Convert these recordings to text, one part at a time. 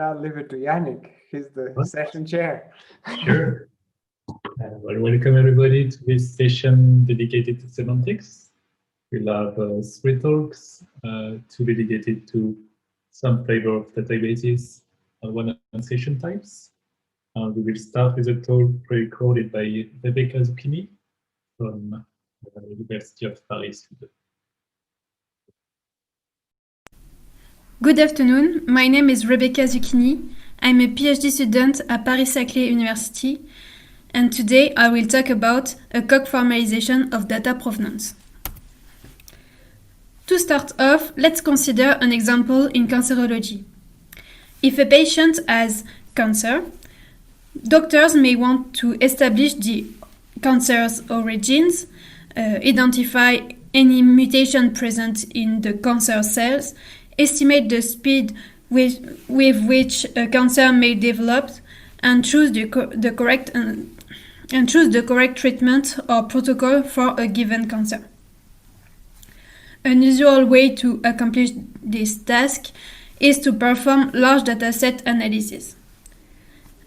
I'll leave it to Yannick. He's the session chair. Sure. Well, welcome everybody to this session dedicated to semantics. We'll have 3 talks, 2 dedicated to some flavor of databases and 1 on session types. We will start with a talk pre-recorded by Rebecca Zucchini from the University of Paris. Good afternoon, my name is Rebecca Zucchini. I'm a PhD student at Paris-Saclay University, and today I will talk about a COG formalization of data provenance. To start off, let's consider an example in cancerology. If a patient has cancer, doctors may want to establish the cancer's origins, identify any mutation present in the cancer cells, estimate the speed with which a cancer may develop, and choose the correct treatment or protocol for a given cancer. An usual way to accomplish this task is to perform large dataset analysis.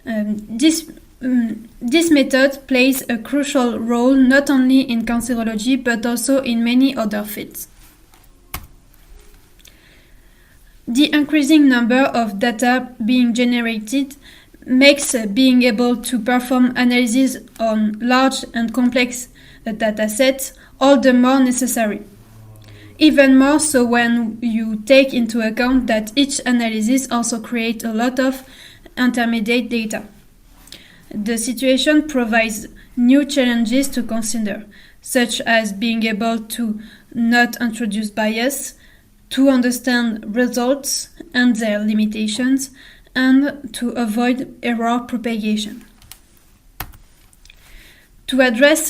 This method plays a crucial role not only in cancerology but also in many other fields. The increasing number of data being generated makes being able to perform analysis on large and complex datasets all the more necessary. Even more so when you take into account that each analysis also creates a lot of intermediate data. The situation provides new challenges to consider, such as being able to not introduce bias, to understand results and their limitations, and to avoid error propagation. To address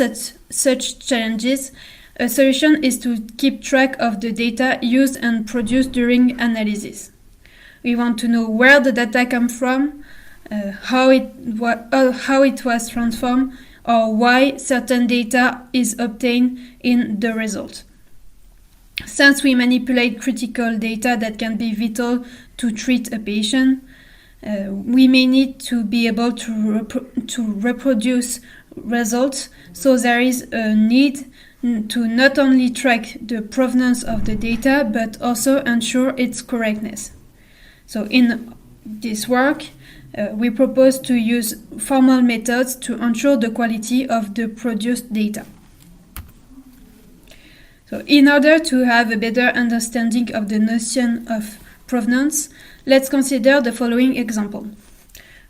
such challenges, a solution is to keep track of the data used and produced during analysis. We want to know where the data comes from, how it was transformed, or why certain data is obtained in the result. Since we manipulate critical data that can be vital to treat a patient, we may need to be able to reproduce results, so there is a need to not only track the provenance of the data but also ensure its correctness. So in this work, we propose to use formal methods to ensure the quality of the produced data. So in order to have a better understanding of the notion of provenance, let's consider the following example.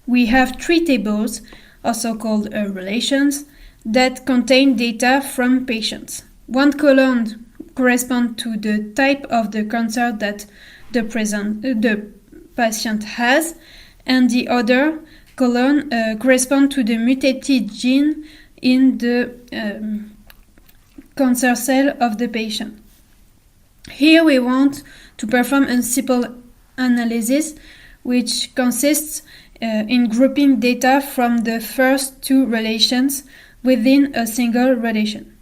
We have 3 tables, also called relations, that contain data from patients. One column corresponds to the type of the cancer that the patient has, and the other column corresponds to the mutated gene in the cancer cell of the patient. Here we want to perform a simple analysis which consists in grouping data from the first 2 relations within a single relation.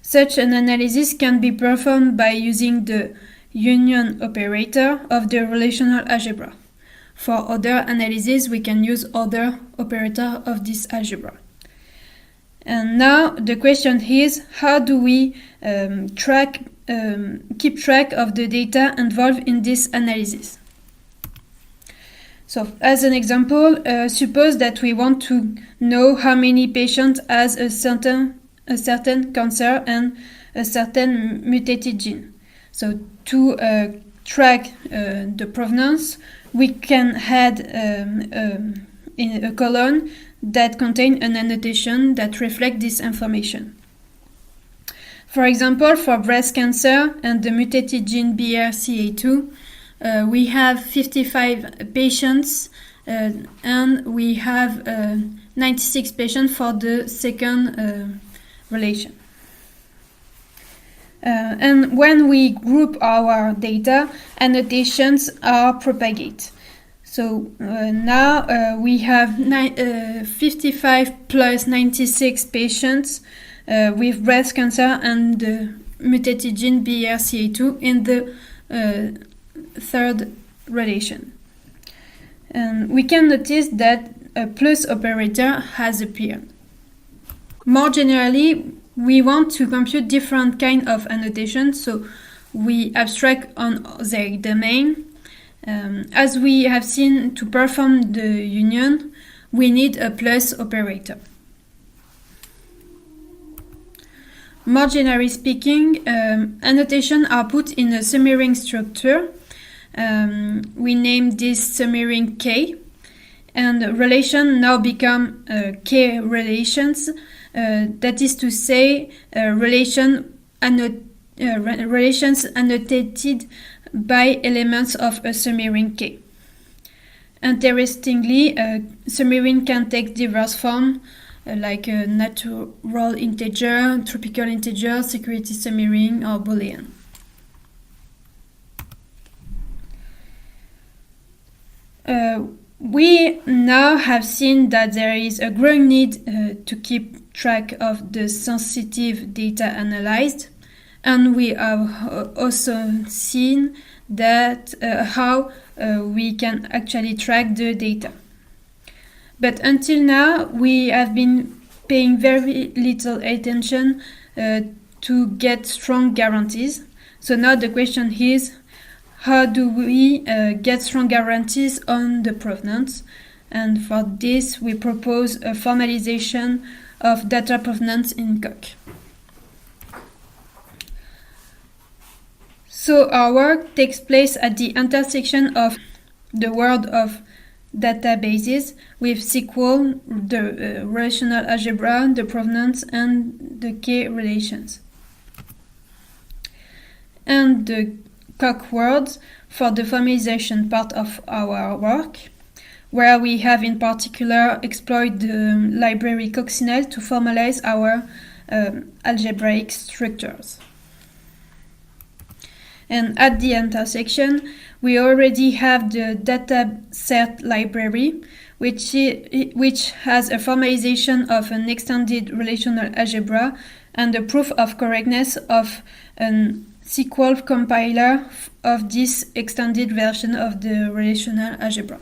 Such an analysis can be performed by using the union operator of the relational algebra. For other analysis, we can use other operators of this algebra. And now the question is, how do we keep track of the data involved in this analysis? So, as an example, suppose that we want to know how many patients has a certain cancer and a certain mutated gene. So, to track the provenance, we can add in a column that contain an annotation that reflects this information. For example, for breast cancer and the mutated gene BRCA2, we have 55 patients and we have 96 patients for the second relation. And when we group our data, annotations are propagated. So now we have 55 plus 96 patients with breast cancer and the mutated gene BRCA2 in the third relation. we can notice that a plus operator has appeared. More generally, we want to compute different kinds of annotations, so we abstract on their domain. As we have seen, to perform the union, we need a plus operator. More generally speaking, annotations are put in a summaring structure. We name this summaring K, and relation now become K relations. That is to say, relations annotated by elements of a summaring K. Interestingly, summaring can take diverse forms, like a natural integer, tropical integer, security summaring, or Boolean. We now have seen that there is a growing need to keep track of the sensitive data analyzed, and we have also seen that how we can actually track the data. But until now, we have been paying very little attention to get strong guarantees. So now the question is, how do we get strong guarantees on the provenance? And for this, we propose a formalization of data provenance in COC. So our work takes place at the intersection of the world of databases with SQL, the relational algebra, the provenance, and the K relations. And the COC world for the formalization part of our work, where we have in particular explored the library coccinelle to formalize our algebraic structures. And at the intersection, we already have the dataset library, which has a formalization of an extended relational algebra and the proof of correctness of an SQL compiler of this extended version of the relational algebra.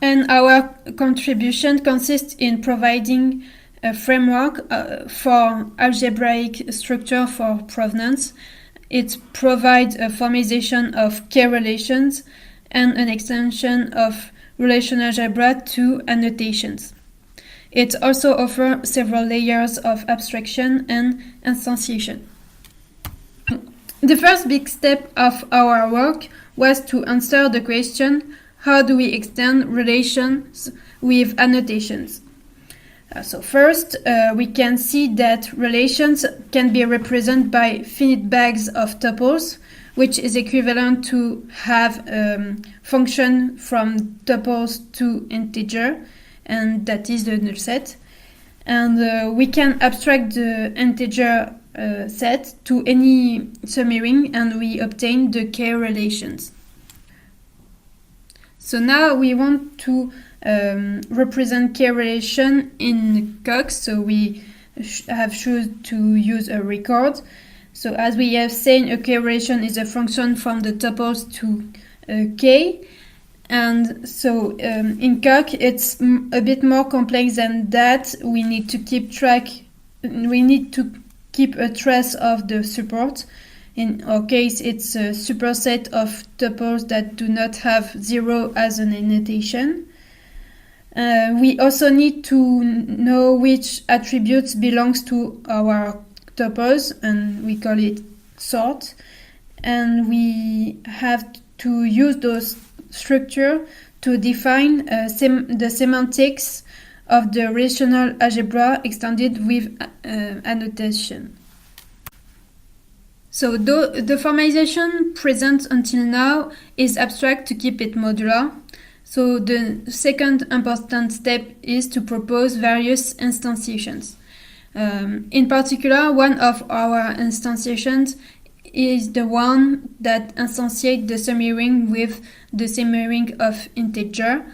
And our contribution consists in providing a framework for algebraic structure for provenance. It provides a formalization of K relations and an extension of relational algebra to annotations. It also offers several layers of abstraction and instantiation. The first big step of our work was to answer the question, how do we extend relations with annotations? So first, we can see that relations can be represented by finite bags of tuples, which is equivalent to have function from tuples to integer, and that is the null set. And we can abstract the integer set to any summaring, and we obtain the K relations. So now we want to represent K relation in COC, so we have chosen to use a record. So as we have seen, a K relation is a function from the tuples to K. And so in COC, it's a bit more complex than that. We need to keep track, we need to keep a trace of the support. In our case, it's a superset of tuples that do not have 0 as an annotation. We also need to know which attributes belongs to our tuples, and we call it sort. And we have to use those structure to define the semantics of the relational algebra extended with annotation. So the formalization present until now is abstract to keep it modular. So the second important step is to propose various instantiations. In particular, one of our instantiations is the one that instantiates the summaring with the summaring of integer.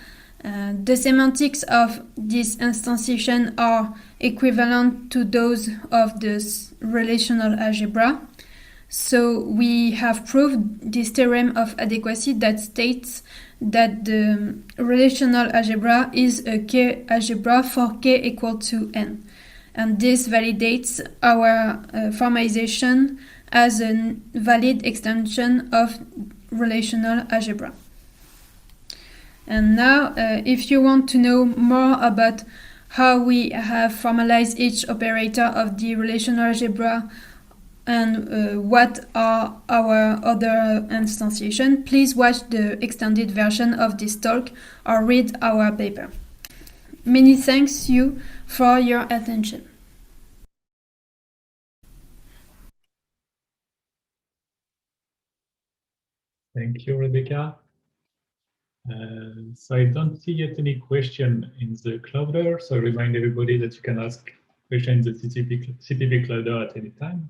The semantics of this instantiation are equivalent to those of the relational algebra. So we have proved this theorem of adequacy that states that the relational algebra is a K algebra for K equal to n. And this validates our formalization as a valid extension of relational algebra. And now, if you want to know more about how we have formalized each operator of the relational algebra and what are our other instantiation, please watch the extended version of this talk or read our paper. Many thanks you for your attention. Thank you, Rebecca. So I don't see yet any question in the Clouder, so I remind everybody that you can ask questions in the CPP Clouder at any time.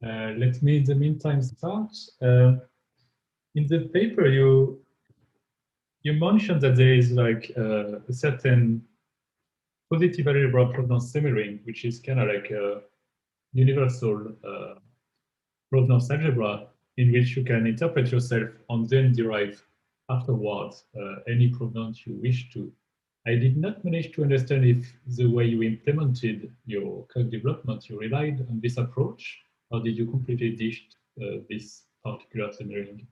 Let me, in the meantime, start. In the paper, you mentioned that there is like a certain positive algebra provenance semi-ring, which is kind of like a universal provenance algebra in which you can interpret yourself and then derive afterwards any provenance you wish to. I did not manage to understand if the way you implemented your code development, you relied on this approach, or did you completely ditch this particular semi-ring?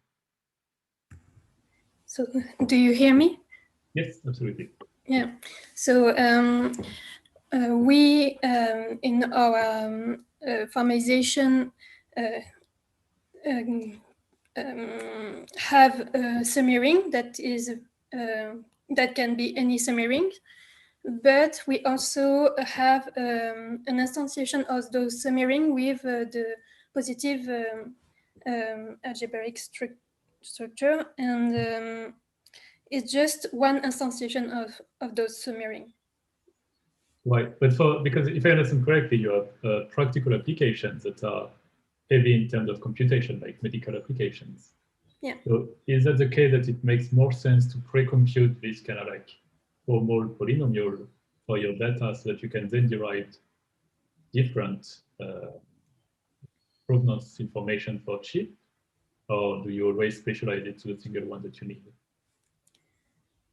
So, do you hear me? Yes, absolutely. Yeah. So we in our formalization have a semi-ring that is that can be any semi-ring, but we also have an instantiation of those semi-ring with the positive algebraic structure, and it's just one instantiation of those semi-ring. Right, but because if I understand correctly, you have practical applications that are heavy in terms of computation, like medical applications. Yeah. So is that the case that it makes more sense to pre-compute this kind of like formal polynomial for your data so that you can then derive different provenance information for chip, or do you always specialize it to a single one that you need?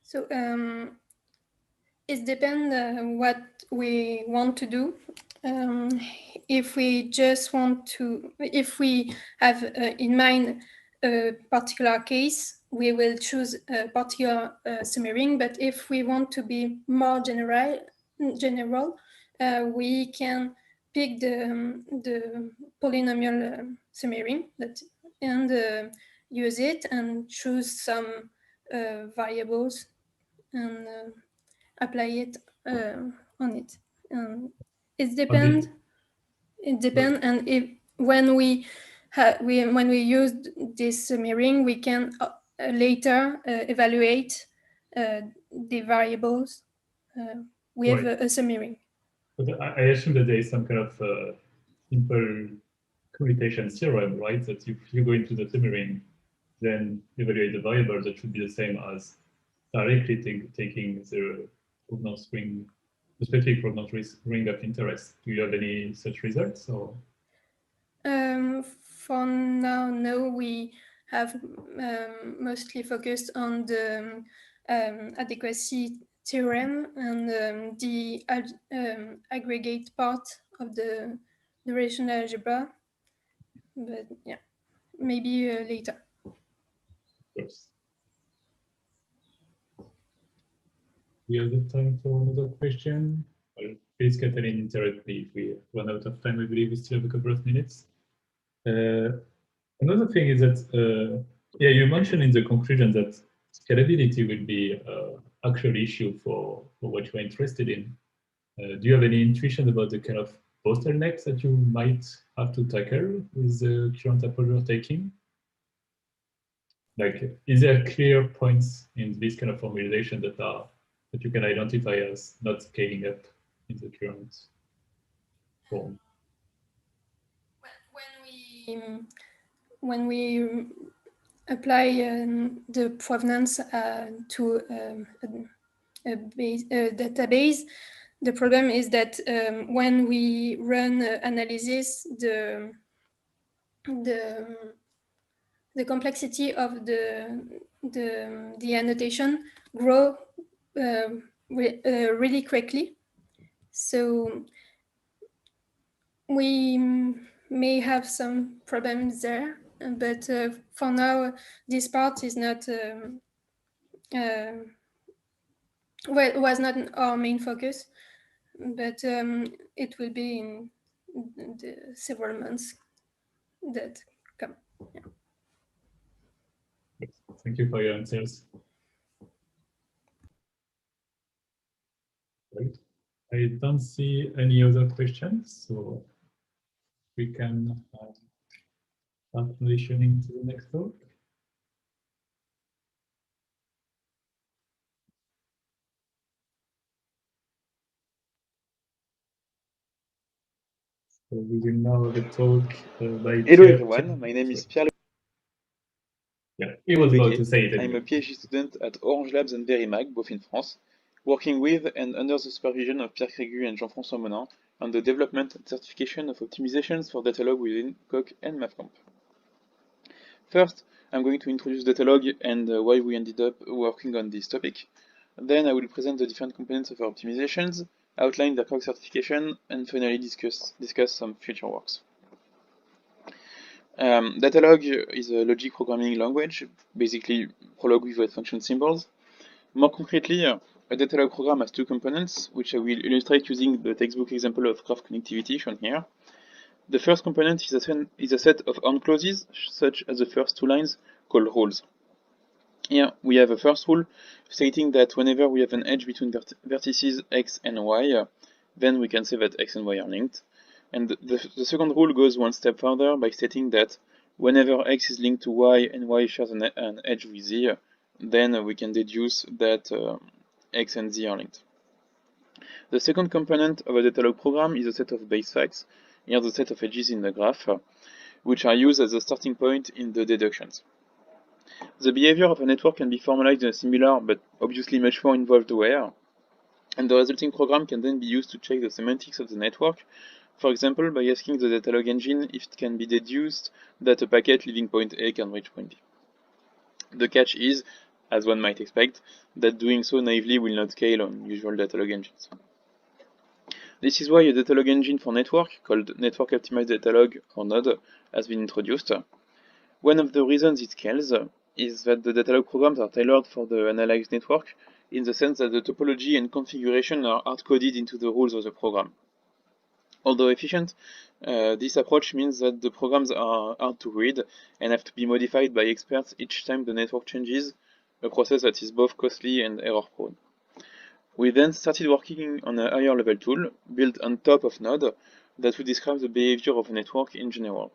So it depends what we want to do. If we just want to, if we have in mind a particular case, we will choose a particular semi-ring. But if we want to be more general, we can pick the polynomial semi-ring and use it and choose some variables and apply it on it. It depends. It depends, and if when we use this semi-ring, we can later evaluate the variables with a semi-ring. But I assume that there is some kind of simple commutation theorem, right? That if you go into the semi-ring, then evaluate the variable that should be the same as directly taking the provenance ring, the specific provenance ring of interest. Do you have any such results? Or? For now, no. We have mostly focused on the adequacy theorem and the aggregate part of the relational algebra. But yeah, maybe later. Of course. We have the time for another question. Well, please, Catherine, interrupt me if we run out of time. I believe we still have a couple of minutes. Another thing is that, yeah, you mentioned in the conclusion that scalability will be an actual issue for what you are interested in. Do you have any intuition about the kind of bottlenecks that you might have to tackle with the current approach you're taking? Like, is there clear points in this kind of formalization that you can identify as not scaling up in the current form? When we apply the provenance to a database, the problem is that when we run analysis, the complexity of the annotation grow really quickly. So we may have some problems there, but for now, this part is not was not our main focus, but it will be in the several months that come. Yeah. Thank you for your answers. Right. I don't see any other questions, so we can start transitioning to the next talk. So we will now have a talk by Hello Pierre. everyone, my name is Pierre. Yeah, he was about to say it. I'm a PhD student at Orange Labs and Verimag, both in France, working with and under the supervision of Pierre Crégu and Jean-François Monin on the development and certification of optimizations for Datalog within COC and MathComp. First, I'm going to introduce Datalog and why we ended up working on this topic. Then I will present the different components of our optimizations, outline their COC certification, and finally discuss some future works. Datalog is a logic programming language, basically Prolog with function symbols. More concretely, a Datalog program has two components, which I will illustrate using the textbook example of graph connectivity shown here. The first component is a set of on clauses, such as the first two lines, called rules. Here we have a first rule stating that whenever we have an edge between vertices x and y, then we can say that x and y are linked. And the second rule goes one step further by stating that whenever x is linked to y and y shares an edge with z, then we can deduce that x and z are linked. The second component of a Datalog program is a set of base facts, here the set of edges in the graph, which are used as a starting point in the deductions. The behavior of a network can be formalized in a similar but obviously much more involved way, and the resulting program can then be used to check the semantics of the network, for example by asking the Datalog engine if it can be deduced that a packet leaving point A can reach point B. The catch is, as one might expect, that doing so naively will not scale on usual Datalog engines. This is why a Datalog engine for network, called Network Optimized Datalog or NODE, has been introduced. One of the reasons it scales is that the Datalog programs are tailored for the analyzed network, in the sense that the topology and configuration are hard-coded into the rules of the program. Although efficient, this approach means that the programs are hard to read and have to be modified by experts each time the network changes, a process that is both costly and error-prone. We then started working on a higher level tool, built on top of Node, that would describe the behavior of a network in general.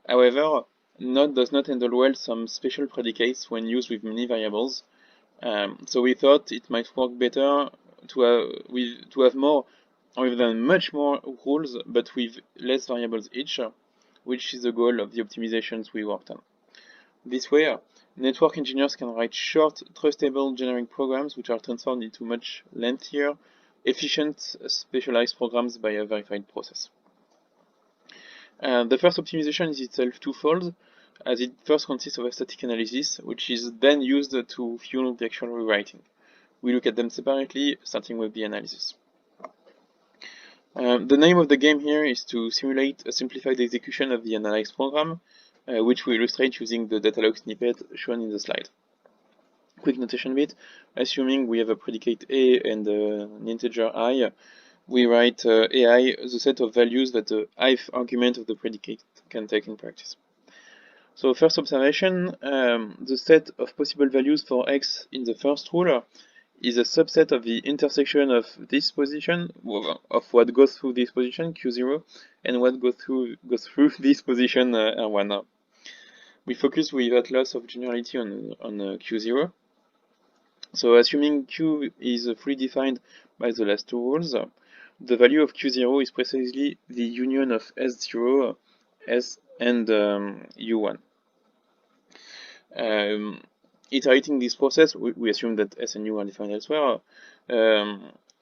However, Node does not handle well some special predicates when used with many variables, so we thought it might work better to have more, or even much more rules, but with less variables each, which is the goal of the optimizations we worked on. This way, network engineers can write short, trustable generic programs which are transformed into much lengthier, efficient, specialized programs by a verified process. The first optimization is itself twofold, as it first consists of a static analysis, which is then used to fuel the actual rewriting. We look at them separately, starting with the analysis. The name of the game here is to simulate a simplified execution of the analyzed program, which we illustrate using the Datalog snippet shown in the slide. Quick notation bit: assuming we have a predicate A and an integer I, we write AI, the set of values that the ith argument of the predicate can take in practice. So first observation, the set of possible values for x in the first rule is a subset of the intersection of this position, of what goes through this position, Q0, and what goes through this position, R1. We focus with that loss of generality on Q0. So assuming Q is fully defined by the last two rules, the value of Q0 is precisely the union of S0, S, and U1. Iterating this process, we assume that S and U are defined elsewhere.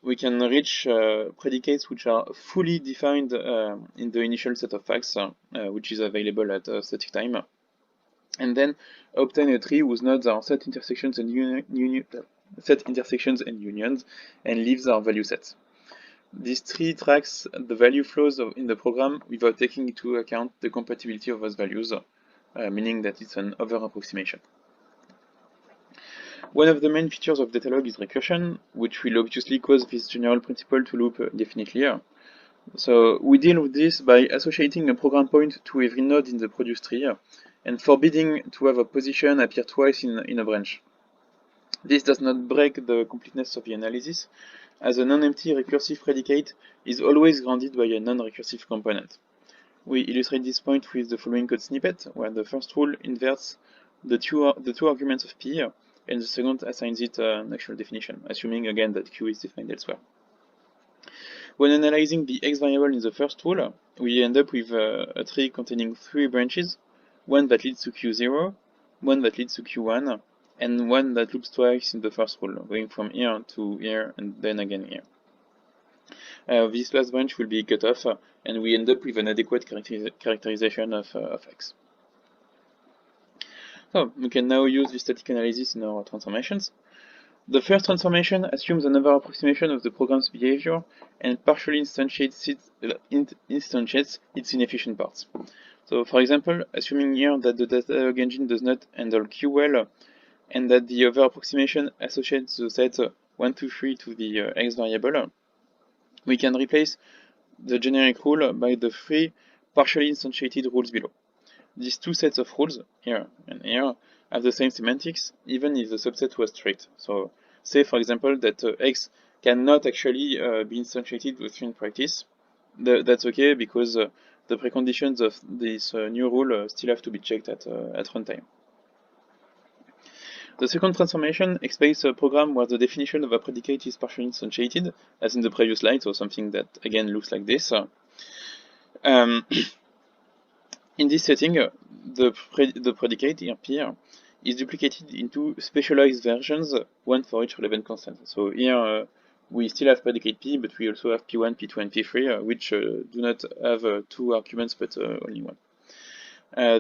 we can reach predicates which are fully defined in the initial set of facts, which is available at static time, and then obtain a tree whose nodes are set intersections and unions, and leaves are value sets. This tree tracks the value flows in the program without taking into account the compatibility of those values, meaning that it's an over-approximation. One of the main features of Datalog is recursion, which will obviously cause this general principle to loop indefinitely. So we deal with this by associating a program point to every node in the produce tree and forbidding to have a position appear twice in a branch. This does not break the completeness of the analysis, as a non-empty recursive predicate is always grounded by a non-recursive component. We illustrate this point with the following code snippet, where the first rule inverts the two arguments of P, and the second assigns it an actual definition, assuming again that Q is defined elsewhere. When analyzing the X variable in the first rule, we end up with a tree containing 3 branches, one that leads to Q0, one that leads to Q1, and one that loops twice in the first rule, going from here to here and then again here. This last branch will be cut off, and we end up with an adequate characterization of X. So we can now use this static analysis in our transformations. The first transformation assumes another approximation of the program's behavior and partially instantiates its inefficient parts. So for example, assuming here that the Datalog engine does not handle Q well, and that the other approximation associates the set 1, 2, 3 to the X variable, we can replace the generic rule by the 3 partially instantiated rules below. These 2 sets of rules, here and here, have the same semantics, even if the subset was strict. So, say for example that X cannot actually be instantiated within practice. That's okay, because the preconditions of this new rule still have to be checked at runtime. The second transformation expects a program where the definition of a predicate is partially instantiated, as in the previous slide, so something that again looks like this. In this setting, the predicate here is duplicated into specialized versions, one for each relevant constant. So here we still have predicate P, but we also have P1, P2, and P3, which do not have 2 arguments, but only 1.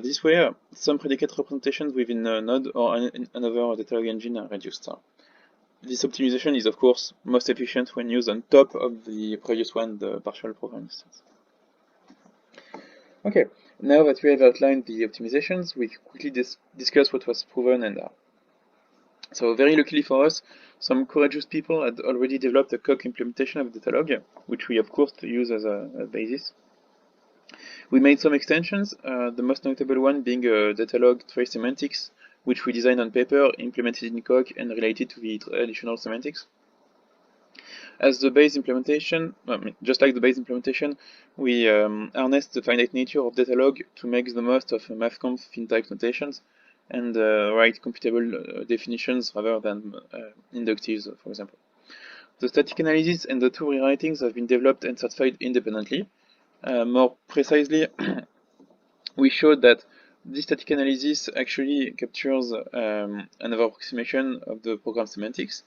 This way, some predicate representations within a node or another Datalog engine are reduced. This optimization is, of course, most efficient when used on top of the previous one, the partial program instance. Okay, now that we have outlined the optimizations, we quickly discuss what was proven and how. So very luckily for us, some courageous people had already developed a COG implementation of Datalog, which we of course use as a basis. We made some extensions, the most notable one being Datalog trace semantics, which we designed on paper, implemented in COG, and related to the additional semantics. As the base implementation, just like the base implementation, we harnessed the finite nature of Datalog to make the most of MathComp fin-type notations and write computable definitions rather than inductives, for example. The static analysis and the 2 rewritings have been developed and certified independently. More precisely, we showed that this static analysis actually captures another approximation of the program semantics,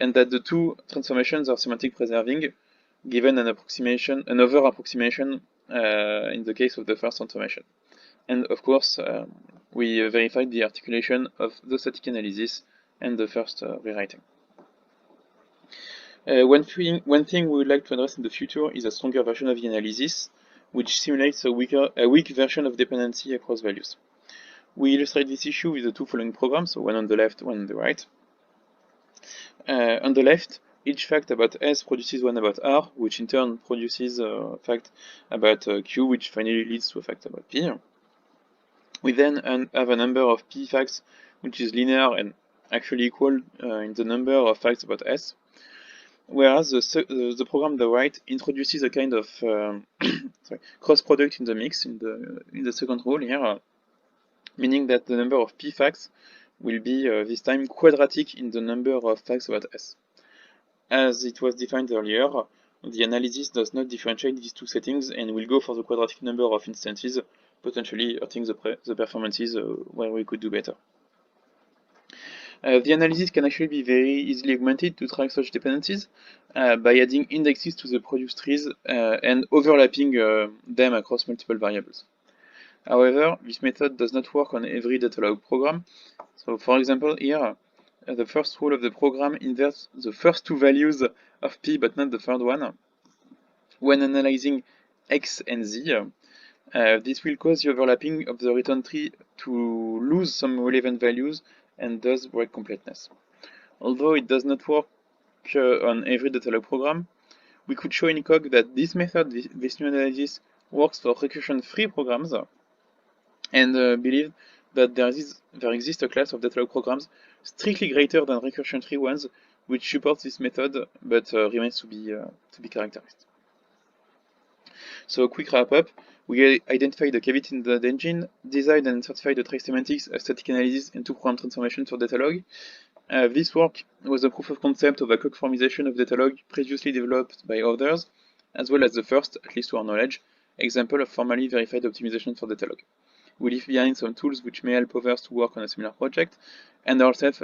and that the 2 transformations are semantic preserving, given an over approximation in the case of the first transformation. And of course, we verified the articulation of the static analysis and the first rewriting. One thing we would like to address in the future is a stronger version of the analysis, which simulates a weak version of dependency across values. We illustrate this issue with the 2 following programs, so one on the left, one on the right. On the left, each fact about S produces one about R, which in turn produces a fact about Q, which finally leads to a fact about P. We then have a number of P facts, which is linear and actually equal in the number of facts about S. Whereas the program on the right introduces a kind of cross product in the mix in the second rule here, meaning that the number of P facts will be this time quadratic in the number of facts about S. As it was defined earlier, the analysis does not differentiate these 2 settings and will go for the quadratic number of instances, potentially hurting the performances where we could do better. The analysis can actually be very easily augmented to track such dependencies by adding indexes to the produced trees and overlapping them across multiple variables. However, this method does not work on every Datalog program. So, for example, here, the first rule of the program inverts the first two values of P but not the third one. When analyzing X and Z, this will cause the overlapping of the return tree to lose some relevant values and thus break completeness. Although it does not work on every Datalog program, we could show in code that this method, this new analysis, works for recursion-free programs, and believe that there exists a class of Datalog programs strictly greater than recursion-free ones, which supports this method but remains to be characterized. So, a quick wrap-up. We identified the cavity in the engine, designed and certified the trace semantics, a static analysis, and two program transformations for Datalog. This work was a proof of concept of a code formalization of Datalog previously developed by others, as well as the first, at least to our knowledge, example of formally verified optimization for Datalog. We leave behind some tools which may help others to work on a similar project, and ourselves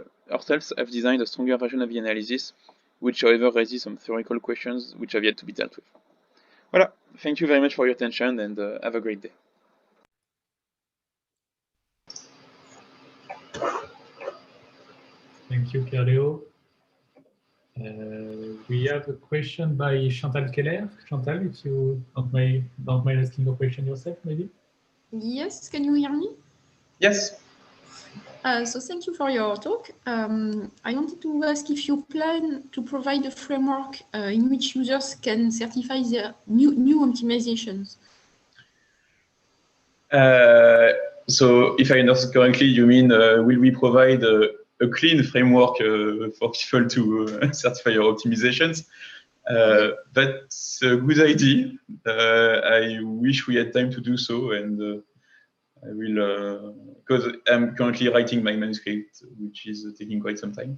have designed a stronger version of the analysis, which however raises some theoretical questions which have yet to be dealt with. Voilà, thank you very much for your attention and have a great day. Thank you, Pierre-Léo. We have a question by Chantal Keller. Chantal, if you don't mind asking a question yourself, maybe? Yes, can you hear me? Yes. So thank you for your talk. I wanted to ask if you plan to provide a framework in which users can certify their new optimizations. So if I understand correctly, you mean will we provide a clean framework for people to certify your optimizations? That's a good idea. I wish we had time to do so, and I will, because I'm currently writing my manuscript, which is taking quite some time.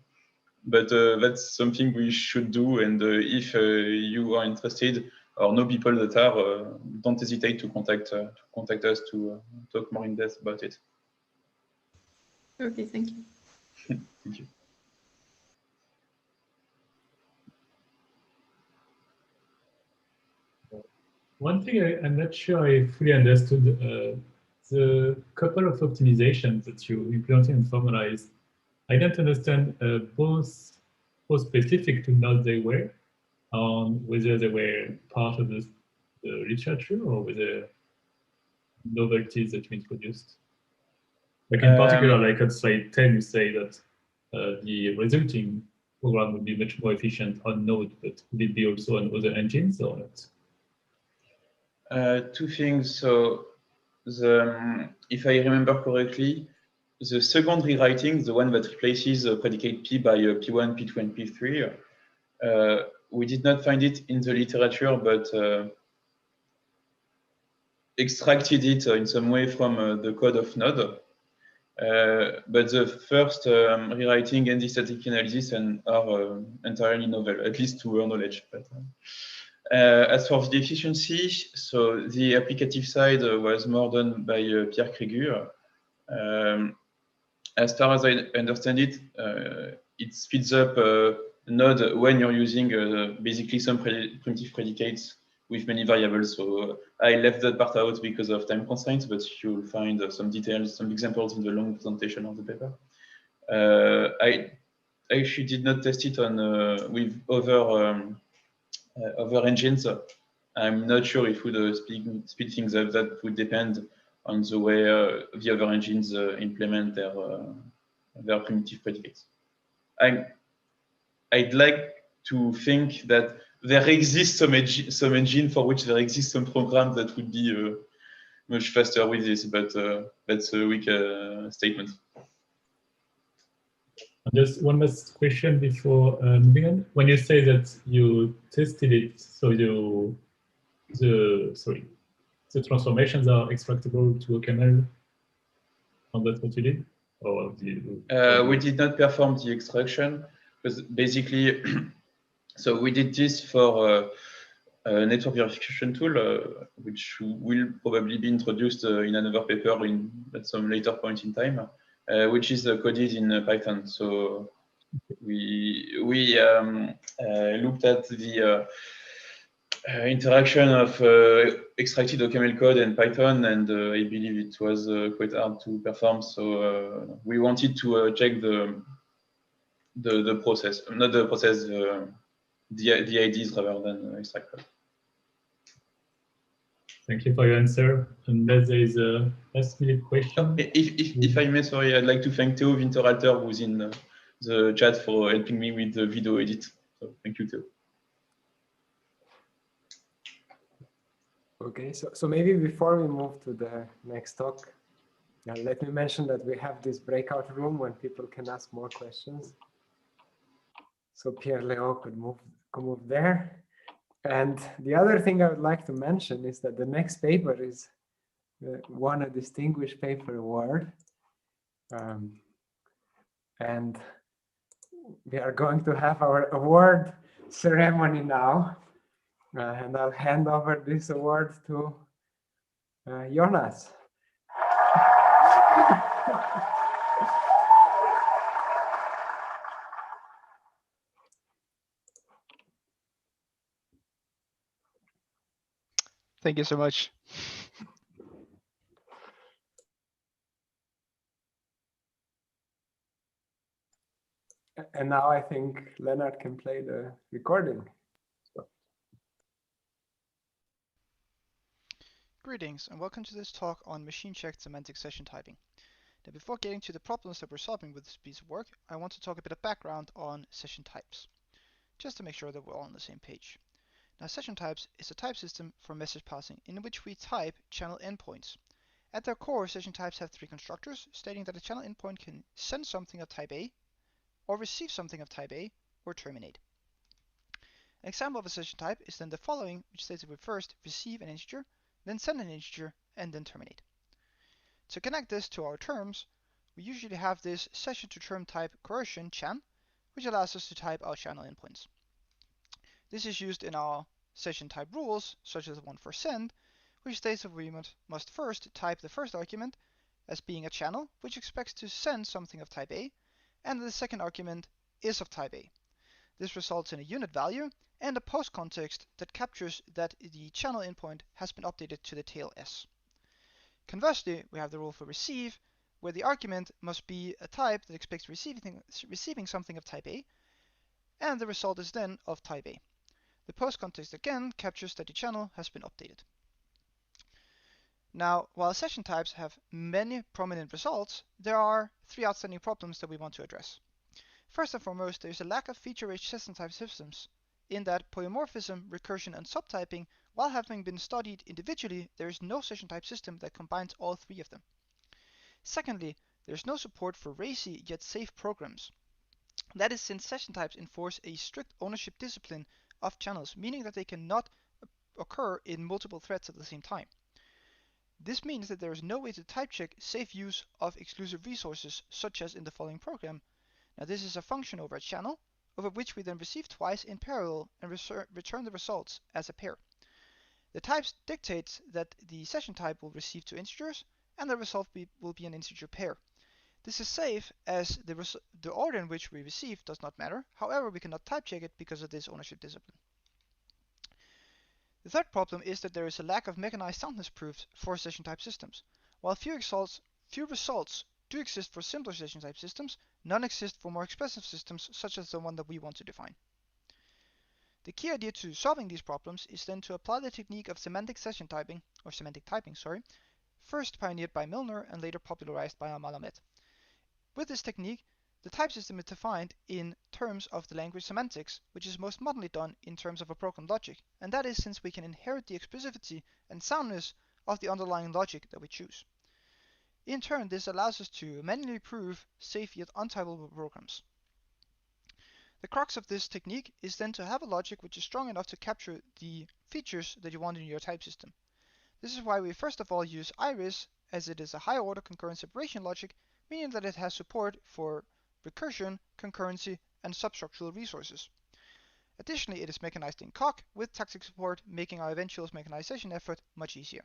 But that's something we should do, and if you are interested or know people that are, don't hesitate to contact us to talk more in depth about it. Okay, thank you. Thank you. One thing I'm not sure I fully understood, the couple of optimizations that you implemented and formalized, I don't understand both how specific to Node they were, on whether they were part of the literature or whether novelties that you introduced. Like in particular, like on slide 10, you say that the resulting program would be much more efficient on Node, but would it be also on other engines or not? Two things. So, if I remember correctly, the second rewriting, the one that replaces predicate P by P1, P2, and P3, we did not find it in the literature, but extracted it in some way from the code of Node. But the first rewriting and the static analysis are entirely novel, at least to our knowledge. But, as for the efficiency, so the applicative side was more done by Pierre Crégur. As far as I understand it, it speeds up Node when you're using basically some primitive predicates with many variables. So I left that part out because of time constraints, but you'll find some details, some examples in the long presentation of the paper. I actually did not test it on with other engines. I'm not sure if it would speed things up. That would depend on the way the other engines implement their primitive predicates. I'd like to think that there exists some engine for which there exists some program that would be much faster with this, but that's a weak statement. Just one last question before moving on. When you say that you tested it, so the transformations are extractable to a kernel, and that's what you did? Or we did not perform the extraction, because basically, so we did this for a network verification tool, which will probably be introduced in another paper at some later point in time. which is coded in Python. So we looked at the interaction of extracted OCaml code and Python, and I believe it was quite hard to perform. So we wanted to check the process, not the process, the IDs rather than extract code. Thank you for your answer. Unless there is a last minute question. If I may, sorry, I'd like to thank Theo Winterhalter, who's in the chat, for helping me with the video edit. So thank you, Theo. Okay, so maybe before we move to the next talk, let me mention that we have this breakout room when people can ask more questions. So Pierre Leo could move there. And the other thing I would like to mention is that the next paper is won a Distinguished Paper Award. And we are going to have our award ceremony now. And I'll hand over this award to Jonas. Thank you so much. And now I think Leonard can play the recording. Greetings and welcome to this talk on machine-checked semantic session typing. Now, before getting to the problems that we're solving with this piece of work, I want to talk a bit of background on session types, just to make sure that we're all on the same page. Now, session types is a type system for message passing in which we type channel endpoints. At their core, session types have three constructors, stating that a channel endpoint can send something of type A, or receive something of type A, or terminate. An example of a session type is then the following, which states that we first receive an integer, then send an integer, and then terminate. To connect this to our terms, we usually have this session to term type coercion chan, which allows us to type our channel endpoints. This is used in our session type rules, such as the one for send, which states that we must first type the first argument as being a channel, which expects to send something of type A, and the second argument is of type A. This results in a unit value and a post context that captures that the channel endpoint has been updated to the tail S. Conversely, we have the rule for receive, where the argument must be a type that expects receiving something of type A, and the result is then of type A. The post context again captures that the channel has been updated. Now, while session types have many prominent results, there are three outstanding problems that we want to address. First and foremost, there is a lack of feature-rich session type systems, in that polymorphism, recursion, and subtyping, while having been studied individually, there is no session type system that combines all three of them. Secondly, there is no support for racy yet safe programs. That is, since session types enforce a strict ownership discipline of channels, meaning that they cannot occur in multiple threads at the same time. This means that there is no way to type check safe use of exclusive resources, such as in the following program. Now, this is a function over a channel, over which we then receive twice in parallel and return the results as a pair. The types dictates that the session type will receive two integers, and the result will be an integer pair. This is safe, as the order in which we receive does not matter. However, we cannot type check it because of this ownership discipline. The third problem is that there is a lack of mechanized soundness proofs for session type systems. While few results do exist for simpler session type systems, none exist for more expressive systems, such as the one that we want to define. The key idea to solving these problems is then to apply the technique of semantic session typing, or semantic typing, first pioneered by Milner and later popularized by Malamet. With this technique, the type system is defined in terms of the language semantics, which is most modernly done in terms of a program logic, and that is since we can inherit the expressivity and soundness of the underlying logic that we choose. In turn, this allows us to manually prove safe yet untypable programs. The crux of this technique is then to have a logic which is strong enough to capture the features that you want in your type system. This is why we first of all use iris, as it is a higher order concurrent separation logic, meaning that it has support for recursion, concurrency, and substructural resources. Additionally, it is mechanized in Coq with tactic support, making our eventual mechanization effort much easier.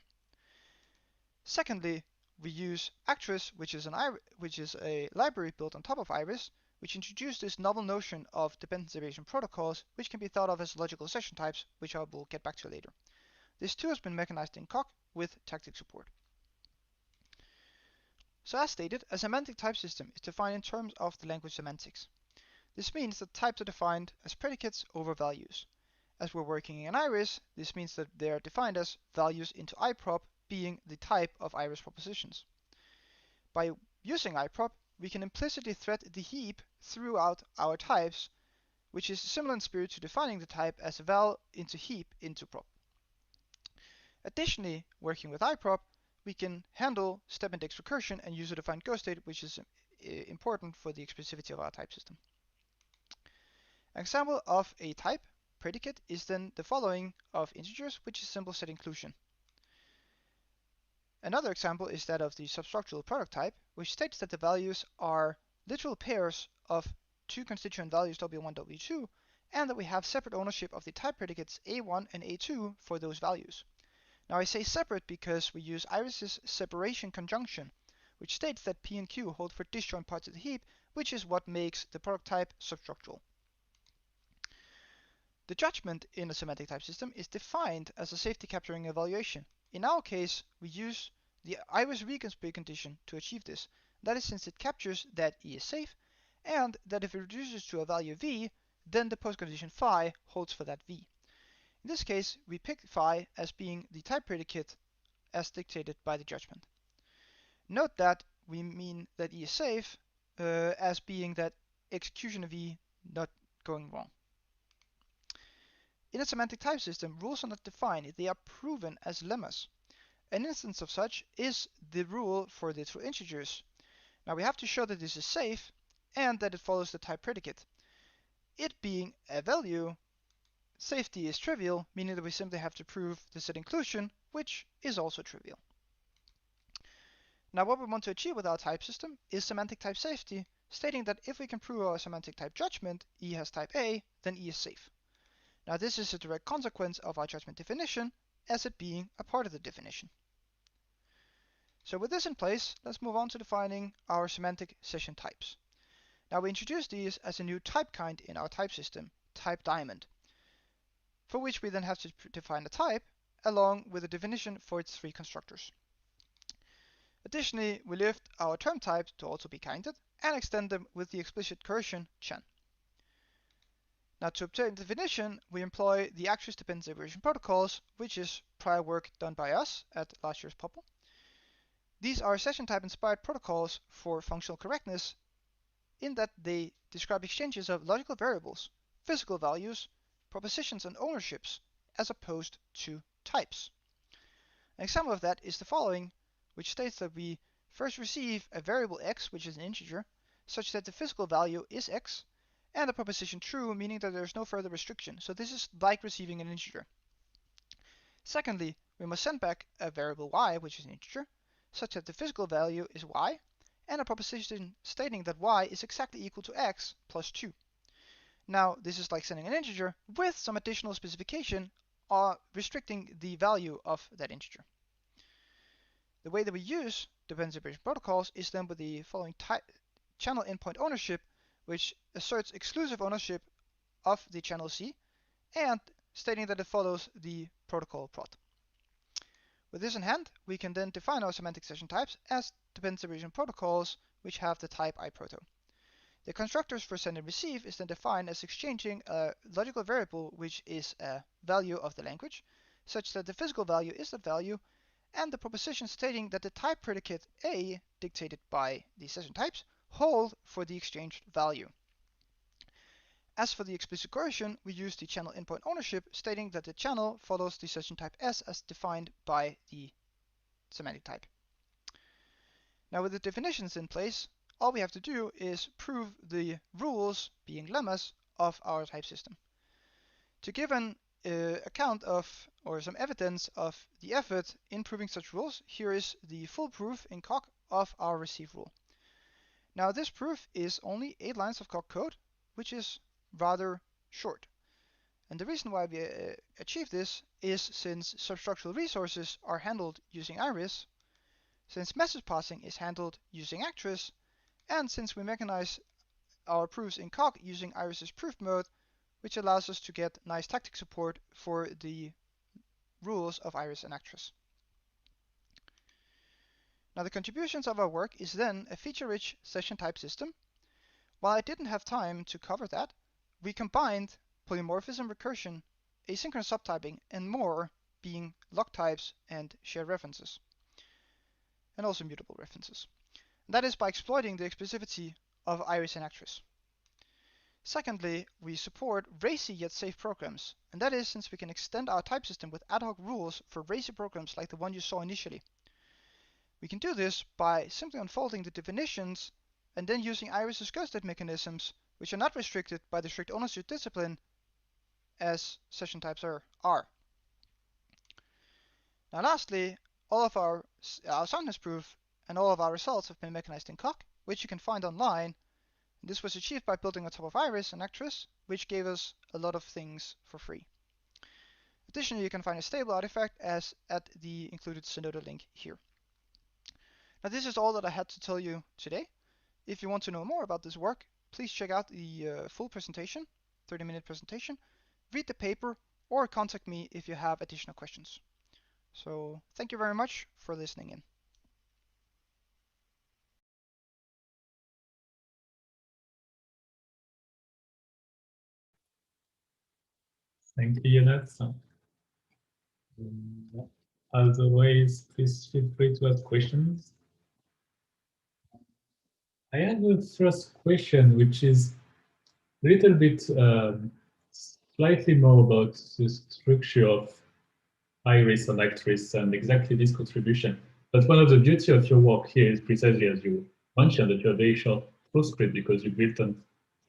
Secondly, we use Actress, which is a library built on top of Iris, which introduced this novel notion of dependency evasion protocols, which can be thought of as logical session types, which I will get back to later. This too has been mechanized in Coq with tactic support. So as stated, a semantic type system is defined in terms of the language semantics. This means that types are defined as predicates over values. As we're working in Iris, this means that they are defined as values into iprop being the type of Iris propositions. By using iprop, we can implicitly thread the heap throughout our types, which is similar in spirit to defining the type as val into heap into prop. Additionally, working with iprop, we can handle step index recursion and user-defined go state, which is important for the expressivity of our type system. An example of a type predicate is then the following of integers, which is simple set inclusion. Another example is that of the substructural product type, which states that the values are literal pairs of two constituent values w1, w2, and that we have separate ownership of the type predicates a1 and a2 for those values. Now I say separate because we use Iris's separation conjunction, which states that P and Q hold for disjoint parts of the heap, which is what makes the product type substructural. The judgment in a semantic type system is defined as a safety capturing evaluation. In our case, we use the Iris Regan's precondition to achieve this. That is since it captures that E is safe, and that if it reduces to a value v, then the postcondition phi holds for that v. In this case, we pick phi as being the type predicate as dictated by the judgment. Note that we mean that E is safe as being that execution of E not going wrong. In a semantic type system, rules are not defined, they are proven as lemmas. An instance of such is the rule for the true integers. Now we have to show that this is safe and that it follows the type predicate. It being a value, safety is trivial, meaning that we simply have to prove the set inclusion, which is also trivial. Now what we want to achieve with our type system is semantic type safety, stating that if we can prove our semantic type judgment, E has type A, then E is safe. Now this is a direct consequence of our judgment definition, as it being a part of the definition. So with this in place, let's move on to defining our semantic session types. Now we introduce these as a new type kind in our type system, type diamond, for which we then have to define a type along with a definition for its three constructors. Additionally, we lift our term types to also be kinded and extend them with the explicit coercion chen. Now to obtain definition, we employ the Actress dependency evasion protocols, which is prior work done by us at last year's POPL. These are session type inspired protocols for functional correctness in that they describe exchanges of logical variables, physical values, propositions and ownerships, as opposed to types. An example of that is the following, which states that we first receive a variable x, which is an integer, such that the physical value is x, and a proposition true, meaning that there is no further restriction. So this is like receiving an integer. Secondly, we must send back a variable y, which is an integer, such that the physical value is y, and a proposition stating that y is exactly equal to x plus 2. Now, this is like sending an integer with some additional specification restricting the value of that integer. The way that we use dependency evasion protocols is then with the following channel endpoint ownership, which asserts exclusive ownership of the channel C and stating that it follows the protocol prot. With this in hand, we can then define our semantic session types as dependency evasion protocols which have the type iproto. The constructors for send and receive is then defined as exchanging a logical variable which is a value of the language, such that the physical value is that value, and the proposition stating that the type predicate A, dictated by the session types, hold for the exchanged value. As for the explicit coercion, we use the channel endpoint ownership, stating that the channel follows the session type S as defined by the semantic type. Now with the definitions in place, all we have to do is prove the rules, being lemmas, of our type system. To give an account of, or some evidence of the effort in proving such rules, here is the full proof in Coq of our receive rule. Now this proof is only 8 lines of Coq code, which is rather short. And the reason why we achieve this is since substructural resources are handled using Iris, since message passing is handled using Actress, and since we mechanize our proofs in Cog using Iris's proof mode, which allows us to get nice tactic support for the rules of Iris and Actress. Now the contributions of our work is then a feature-rich session type system. While I didn't have time to cover that, we combined polymorphism recursion, asynchronous subtyping, and more, being lock types and shared references, and also mutable references. That is by exploiting the expressivity of Iris and Actress. Secondly, we support racy yet safe programs, and that is since we can extend our type system with ad hoc rules for racy programs like the one you saw initially. We can do this by simply unfolding the definitions and then using Iris's ghosted mechanisms, which are not restricted by the strict ownership discipline as session types are. Now lastly, all of our soundness proof and all of our results have been mechanized in Cog, which you can find online. This was achieved by building on top of Iris and Actress, which gave us a lot of things for free. Additionally, you can find a stable artifact at the included Zenodo link here. Now this is all that I had to tell you today. If you want to know more about this work, please check out the full presentation, 30-minute presentation, read the paper, or contact me if you have additional questions. So thank you very much for listening in. Thank you, Jonas. As always, please feel free to ask questions. I have a first question, which is a little bit slightly more about the structure of Iris and Actress and exactly this contribution. But one of the beauty of your work here is precisely as you mentioned that you have very short postscript because you built on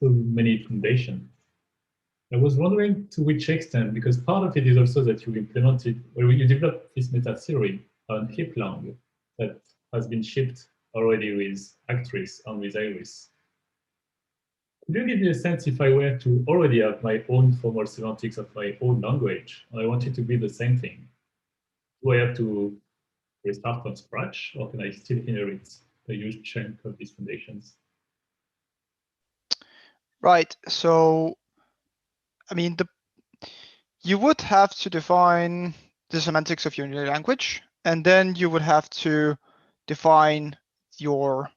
so many foundations. I was wondering to which extent, because part of it is also that you implemented, or you developed this meta theory on heap-long that has been shipped already with Actress and with Iris. Could you give me a sense if I were to already have my own formal semantics of my own language, and I wanted to be the same thing? Do I have to restart from scratch, or can I still inherit a huge chunk of these foundations? Right, so I mean, you would have to define the semantics of your new language, and then you would have to define your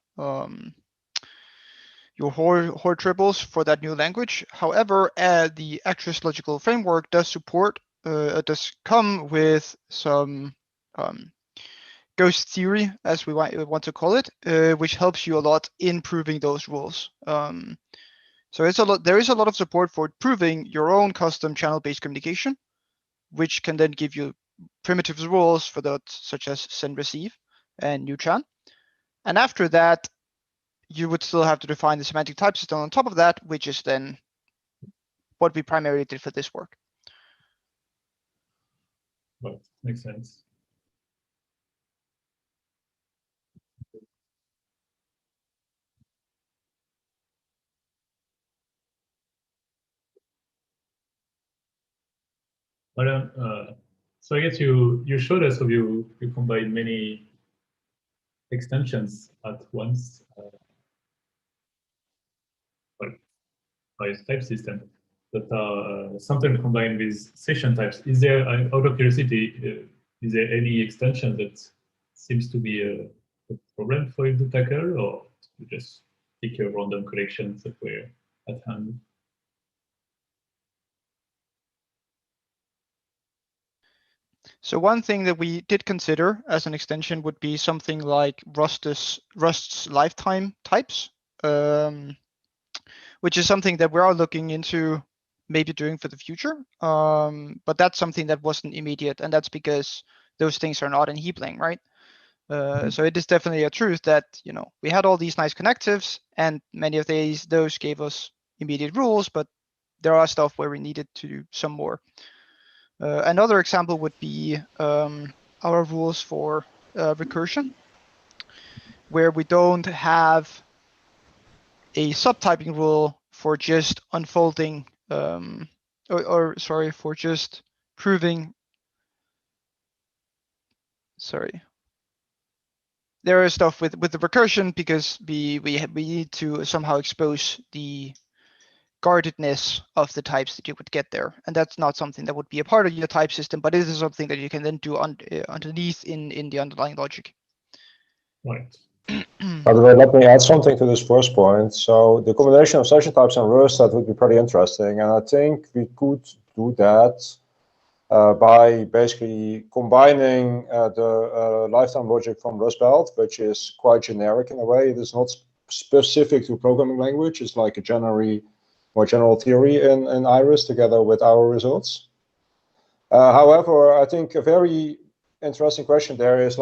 Hoare triples for that new language. However, the Actress logical framework does support, does come with some ghost theory, as we want to call it, which helps you a lot in proving those rules. So there is a lot of support for proving your own custom channel-based communication, which can then give you primitive rules for that, such as send receive and new chan. And after that, you would still have to define the semantic type system on top of that, which is then what we primarily did for this work. Right, makes sense. But so I guess you showed us how you combine many extensions at once, by type system that are sometimes combined with session types. Is there, out of curiosity, is there any extension that seems to be a problem for you to tackle, or you just pick your random collections that were at hand? So one thing that we did consider as an extension would be something like Rust's lifetime types, which is something that we are looking into maybe doing for the future. But that's something that wasn't immediate, and that's because those things are not in heapling, right? So it is definitely a truth that, you know, we had all these nice connectives, and many of those gave us immediate rules, but there are stuff where we needed to do some more. Another example would be our rules for recursion, where we don't have a subtyping rule for just unfolding, for just proving, there is stuff with the recursion because we need to somehow expose the guardedness of the types that you would get there, and that's not something that would be a part of your type system, but it is something that you can then do underneath in the underlying logic. Right. By the way, let me add something to this first point. So the combination of session types and Rust, would be pretty interesting, and I think we could do that by basically combining the lifetime logic from Rust Belt, which is quite generic in a way. It is not specific to programming language. It's like a more general theory in Iris together with our results. However, I think a very interesting question there is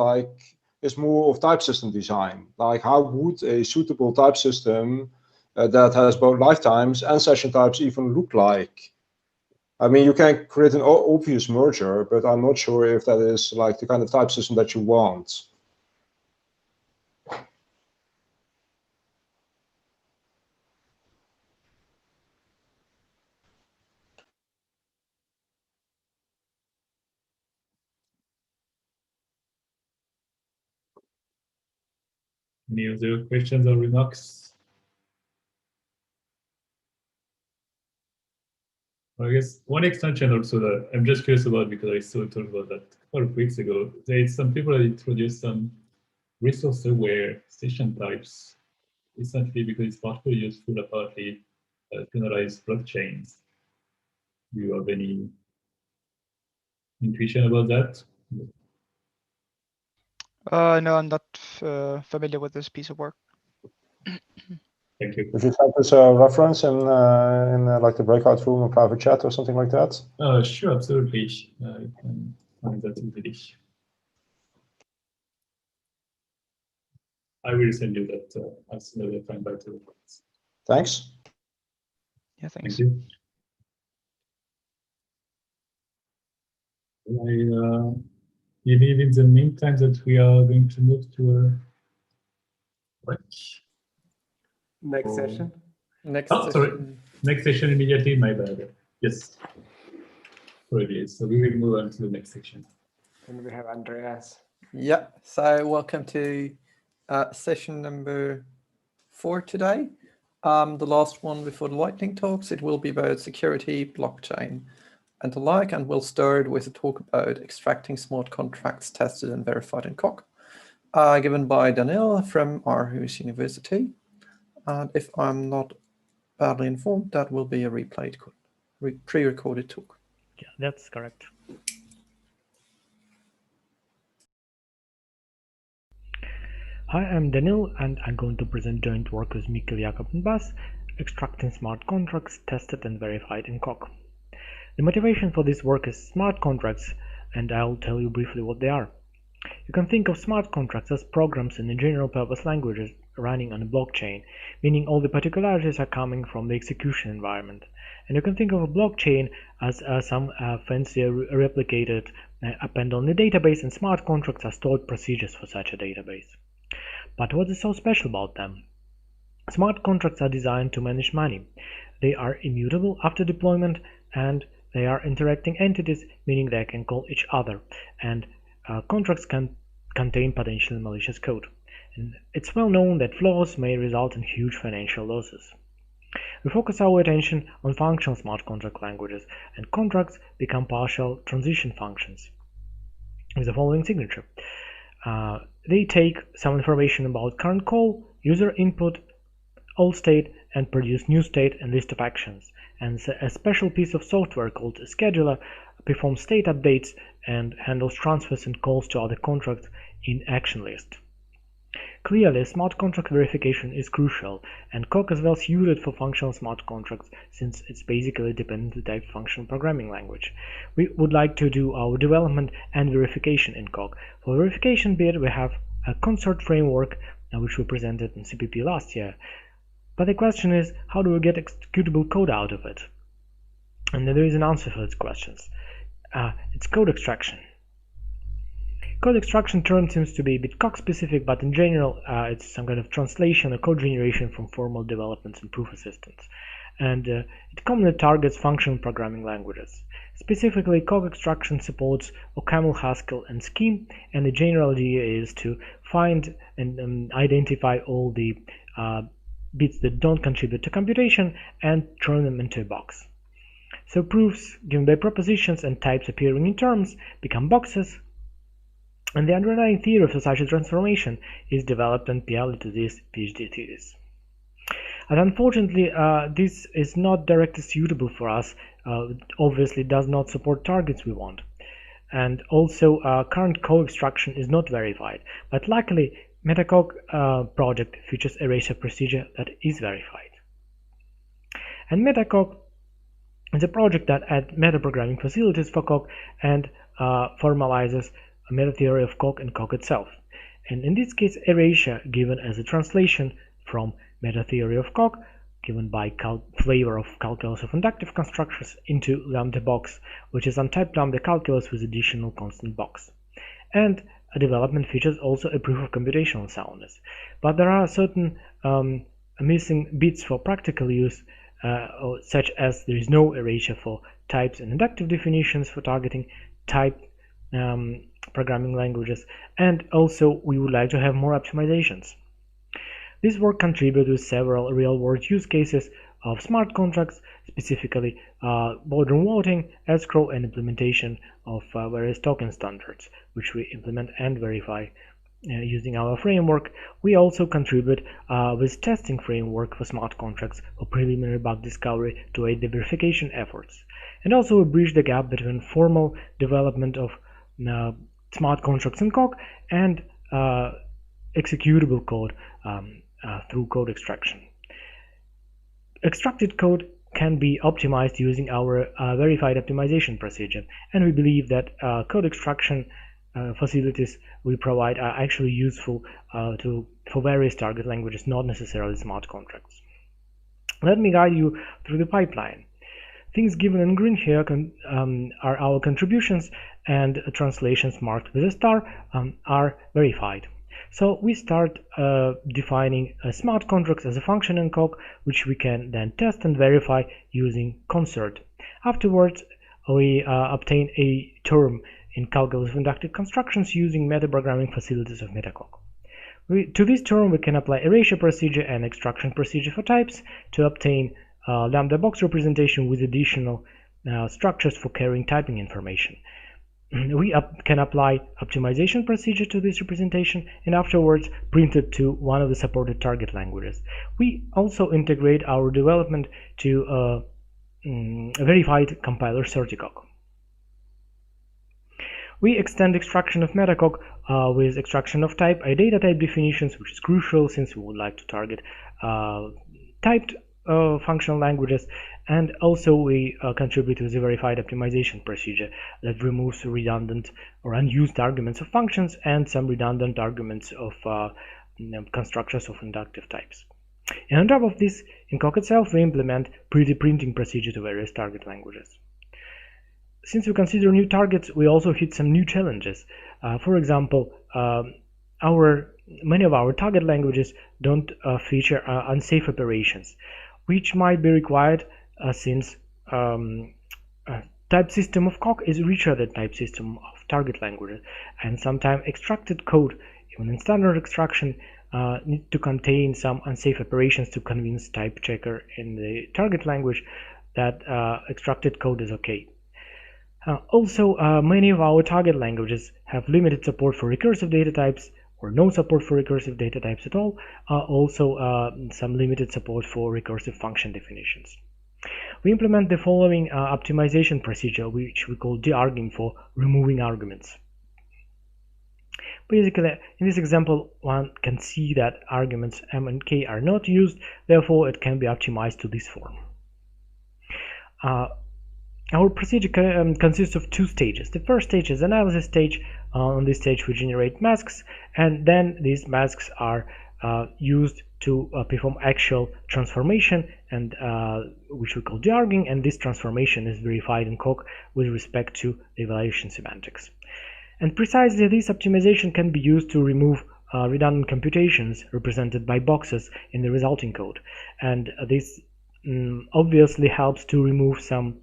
more of type system design. Like, how would a suitable type system that has both lifetimes and session types even look like? I mean, you can create an obvious merger, but I'm not sure if that is like the kind of type system that you want. Any other questions or remarks? I guess one extension also that I'm just curious about, because I saw talk about that a couple of weeks ago. There's some people that introduced some resource-aware session types, essentially because it's particularly useful apparently to analyze blockchains. Do you have any intuition about that? No, I'm not familiar with this piece of work. Thank you. If you send us a reference in like the breakout room or private chat or something like that. Sure, absolutely. I can find that easily. I will send you that as soon as I find out the reference. Thanks. Yeah, thanks. Thank you. I believe in the meantime that we are going to move to a break. Next session. Next Oh, session. sorry. Next session immediately, my bad. Yes. Already is. So we will move on to the next section. And we have Andreas. Yeah, so welcome to session number 4 today. The last one before the lightning talks. It will be about security, blockchain, and the like, and we'll start with a talk about extracting smart contracts tested and verified in COG, given by Daniel from Aarhus University. And if I'm not badly informed, that will be a pre-recorded talk. Yeah, that's correct. Hi, I'm Daniel, and I'm going to present joint work with Mikkel, Jakob, and Bas, extracting smart contracts tested and verified in COG. The motivation for this work is smart contracts, and I'll tell you briefly what they are. You can think of smart contracts as programs in a general-purpose languages running on a blockchain, meaning all the particularities are coming from the execution environment. And you can think of a blockchain as some fancy replicated append-only database, and smart contracts are stored procedures for such a database. But what is so special about them? Smart contracts are designed to manage money. They are immutable after deployment, and they are interacting entities, meaning they can call each other, and contracts can contain potentially malicious code. And it's well known that flaws may result in huge financial losses. We focus our attention on functional smart contract languages, and contracts become partial transition functions with the following signature. They take some information about current call, user input, old state, and produce new state and list of actions. And a special piece of software called a scheduler performs state updates and handles transfers and calls to other contracts in action list. Clearly, smart contract verification is crucial, and COG is well suited for functional smart contracts since it's basically dependently typed functional programming language. We would like to do our development and verification in COG. For verification bit, we have a concert framework which we presented in CPP last year. But the question is, how do we get executable code out of it? And there is an answer for these questions. It's code extraction. Code extraction term seems to be a bit COG specific, but in general it's some kind of translation or code generation from formal developments and proof assistance. and it commonly targets functional programming languages. Specifically, Coq extraction supports OCaml, Haskell, and Scheme, and the general idea is to find and identify all the bits that don't contribute to computation and turn them into a box. So proofs given by propositions and types appearing in terms become boxes, and the underlying theory of such a transformation is developed and PL to this PhD thesis. And unfortunately, this is not directly suitable for us. Obviously does not support targets we want. And also current co-extraction is not verified. But luckily, MetaCoq project features erasure procedure that is verified. And MetaCoq is a project that adds metaprogramming facilities for Coq and formalizes a meta theory of Coq and Coq itself. And in this case, erasure given as a translation from meta theory of Coq, given by flavor of calculus of inductive constructions, into lambda box, which is untyped lambda calculus with additional constant box. And a development features also a proof of computational soundness. But there are certain missing bits for practical use, such as there is no erasure for types and inductive definitions for targeting type programming languages, and also we would like to have more optimizations. This work contributed with several real-world use cases of smart contracts, specifically border voting, escrow, and implementation of various token standards, which we implement and verify using our framework. We also contribute with testing framework for smart contracts for preliminary bug discovery to aid the verification efforts. And also we bridge the gap between formal development of smart contracts in Coq and executable code through code extraction. Extracted code can be optimized using our verified optimization procedure, and we believe that code extraction facilities we provide are actually useful for various target languages, not necessarily smart contracts. Let me guide you through the pipeline. Things given in green here are our contributions, and translations marked with a star are verified. So we start defining smart contracts as a function in Coq, which we can then test and verify using concert. Afterwards, we obtain a term in calculus of inductive constructions using metaprogramming facilities of MetaCoq. To this term, we can apply erasure procedure and extraction procedure for types to obtain lambda box representation with additional structures for carrying typing information. We can apply optimization procedure to this representation and afterwards print it to one of the supported target languages. We also integrate our development to a verified compiler certicoq. We extend extraction of MetaCoq with extraction of type data type definitions, which is crucial since we would like to target typed functional languages, and also we contribute with the verified optimization procedure that removes redundant or unused arguments of functions and some redundant arguments of constructors of inductive types. And on top of this, in Coq itself, we implement pre-printing procedure to various target languages. Since we consider new targets, we also hit some new challenges. For example, many of our target languages don't feature unsafe operations, which might be required since type system of Coq is richer than type system of target languages, and sometimes extracted code, even in standard extraction, need to contain some unsafe operations to convince type checker in the target language that extracted code is okay. Also, many of our target languages have limited support for recursive data types or no support for recursive data types at all, also some limited support for recursive function definitions. We implement the following optimization procedure, which we call de-arguing, for removing arguments. Basically, in this example, one can see that arguments m and k are not used, therefore it can be optimized to this form. Our procedure consists of two stages. The first stage is analysis stage. On this stage we generate masks, and then these masks are used to perform actual transformation, and which we call de-arguing, and this transformation is verified in Coq with respect to evaluation semantics. And precisely this optimization can be used to remove redundant computations represented by boxes in the resulting code, and this obviously helps to remove some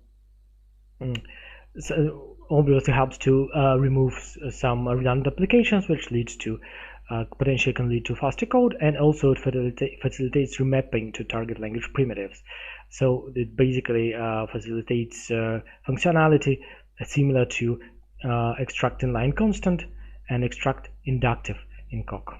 redundant applications, which leads to potentially can lead to faster code, and also it facilitates remapping to target language primitives. So it basically facilitates functionality similar to extract inline constant and extract inductive in Coq.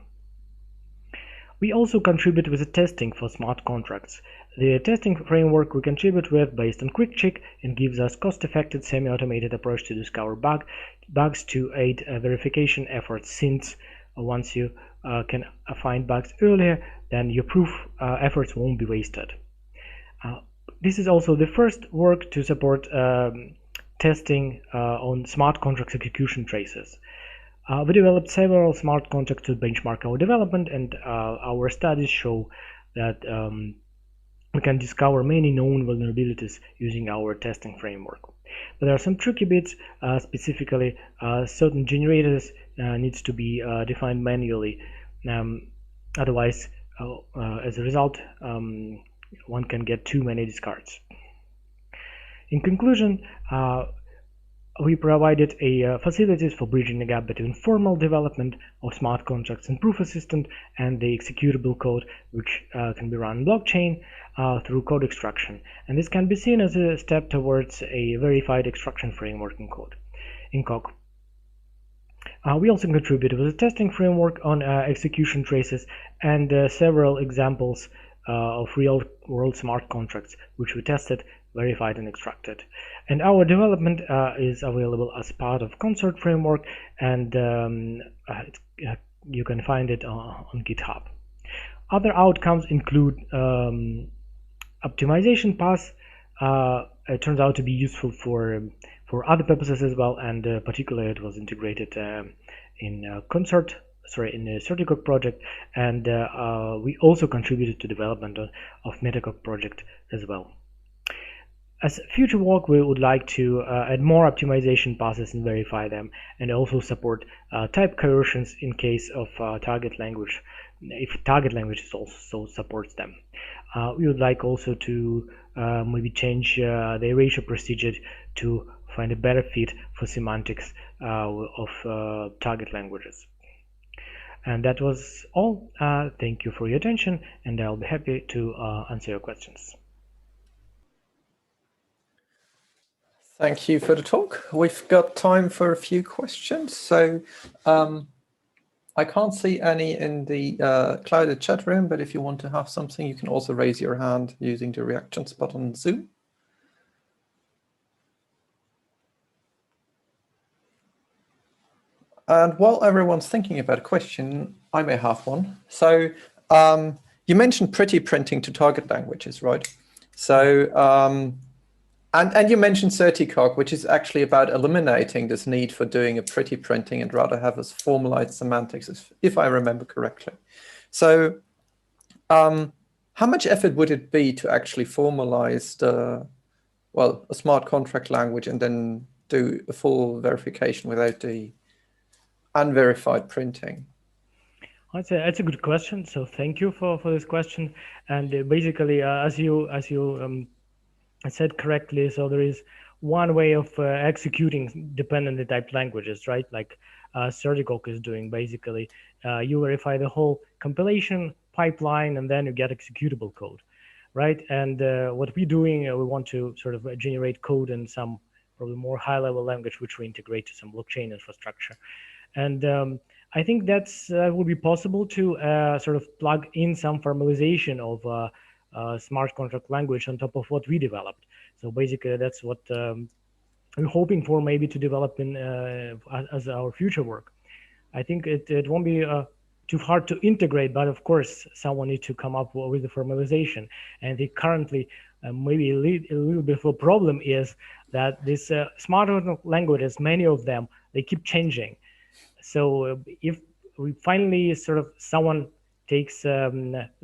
We also contribute with the testing for smart contracts. The testing framework we contribute with based on Quick Check and gives us cost-effective semi-automated approach to discover bugs to aid verification efforts, since once you can find bugs earlier, then your proof efforts won't be wasted. This is also the first work to support testing on smart contracts execution traces. We developed several smart contracts to benchmark our development, and our studies show that we can discover many known vulnerabilities using our testing framework. But there are some tricky bits, specifically certain generators needs to be defined manually. Otherwise, as a result, one can get too many discards. In conclusion, we provided facilities for bridging the gap between formal development of smart contracts and proof assistant and the executable code, which can be run on blockchain through code extraction. And this can be seen as a step towards a verified extraction framework in Coq. We also contributed with a testing framework on execution traces and several examples of real-world smart contracts, which we tested, verified, and extracted. And our development is available as part of Consort framework, and you can find it on GitHub. Other outcomes include optimization paths. It turns out to be useful for other purposes as well, and particularly it was integrated in Consort. In the Certicog project, and we also contributed to development of Metacog project as well. As future work, we would like to add more optimization passes and verify them, and also support type coercions in case of target language, if target language also supports them. We would like also to maybe change the erasure procedure to find a better fit for semantics of target languages. And that was all. Thank you for your attention, and I'll be happy to answer your questions. Thank you for the talk. We've got time for a few questions. So I can't see any in the clouded chat room, but if you want to have something, you can also raise your hand using the reactions button on Zoom. And while everyone's thinking about a question, I may have one. So you mentioned pretty printing to target languages, right? So, and you mentioned Certicog, which is actually about eliminating this need for doing a pretty printing and rather have us formalized semantics, if I remember correctly. So how much effort would it be to actually formalize a smart contract language and then do a full verification without the unverified printing? That's a good question. So thank you for this question. And basically, as you said correctly, so there is one way of executing dependently typed languages, right? Like Certicog is doing. Basically, you verify the whole compilation pipeline, and then you get executable code, right? And what we're doing, we want to sort of generate code in some probably more high-level language, which we integrate to some blockchain infrastructure. And I think that's will be possible to sort of plug in some formalization of smart contract language on top of what we developed. So basically, that's what we're hoping for, maybe to develop in as our future work. I think it won't be too hard to integrate, but of course, someone needs to come up with the formalization. And they currently, maybe a little bit of a problem is that this smart contract languages, many of them, they keep changing. So if we finally sort of someone takes a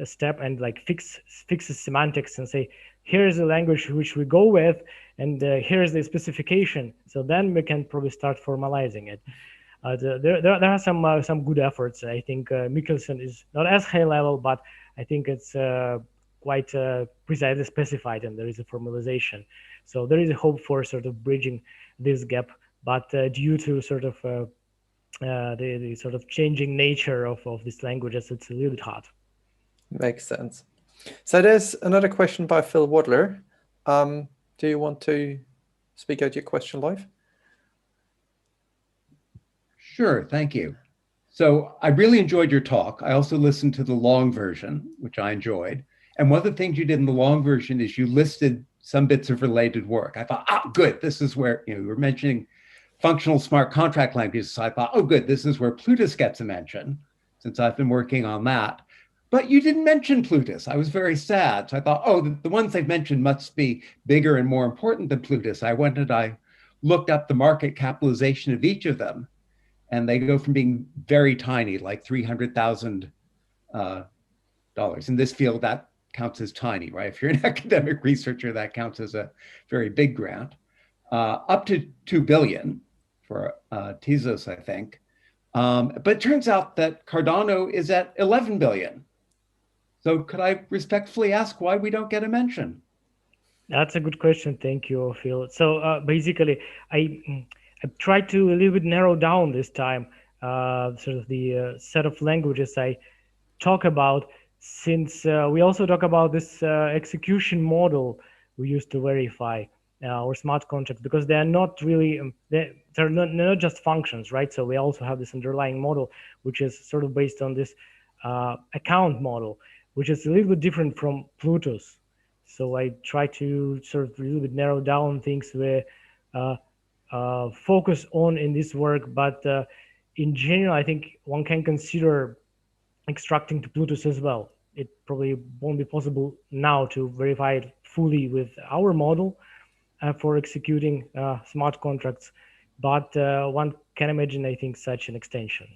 step and like fixes semantics and say, here's the language which we go with, and here's the specification. So then we can probably start formalizing it. There are some good efforts. I think Mikkelsen is not as high level, but I think it's quite precisely specified, and there is a formalization. So there is a hope for sort of bridging this gap, but due to sort of the sort of changing nature of these languages, it's a little bit hard. Makes sense. So there's another question by Phil Wadler. Do you want to speak out your question live? Sure, thank you. So I really enjoyed your talk. I also listened to the long version, which I enjoyed. And one of the things you did in the long version is you listed some bits of related work. I thought, good, this is where, you were mentioning functional smart contract languages. So I thought, good, this is where Plutus gets a mention, since I've been working on that. But you didn't mention Plutus. I was very sad. So I thought, the ones they've mentioned must be bigger and more important than Plutus. I looked up the market capitalization of each of them, and they go from being very tiny, like $300,000. In this field, that counts as tiny, right? If you're an academic researcher, that counts as a very big grant, up to 2 billion for Tezos, I think. But it turns out that Cardano is at 11 billion. So could I respectfully ask why we don't get a mention? That's a good question. Thank you, Phil. So basically, I tried to a little bit narrow down this time sort of the set of languages I talk about, since we also talk about this execution model we use to verify our smart contracts, because they're not really, they're not just functions, right? So we also have this underlying model, which is sort of based on this account model, which is a little bit different from Plutus. So I try to sort of a little bit narrow down things where focus on in this work, but in general, I think one can consider extracting to Plutus as well. It probably won't be possible now to verify it fully with our model for executing smart contracts, but one can imagine, I think, such an extension.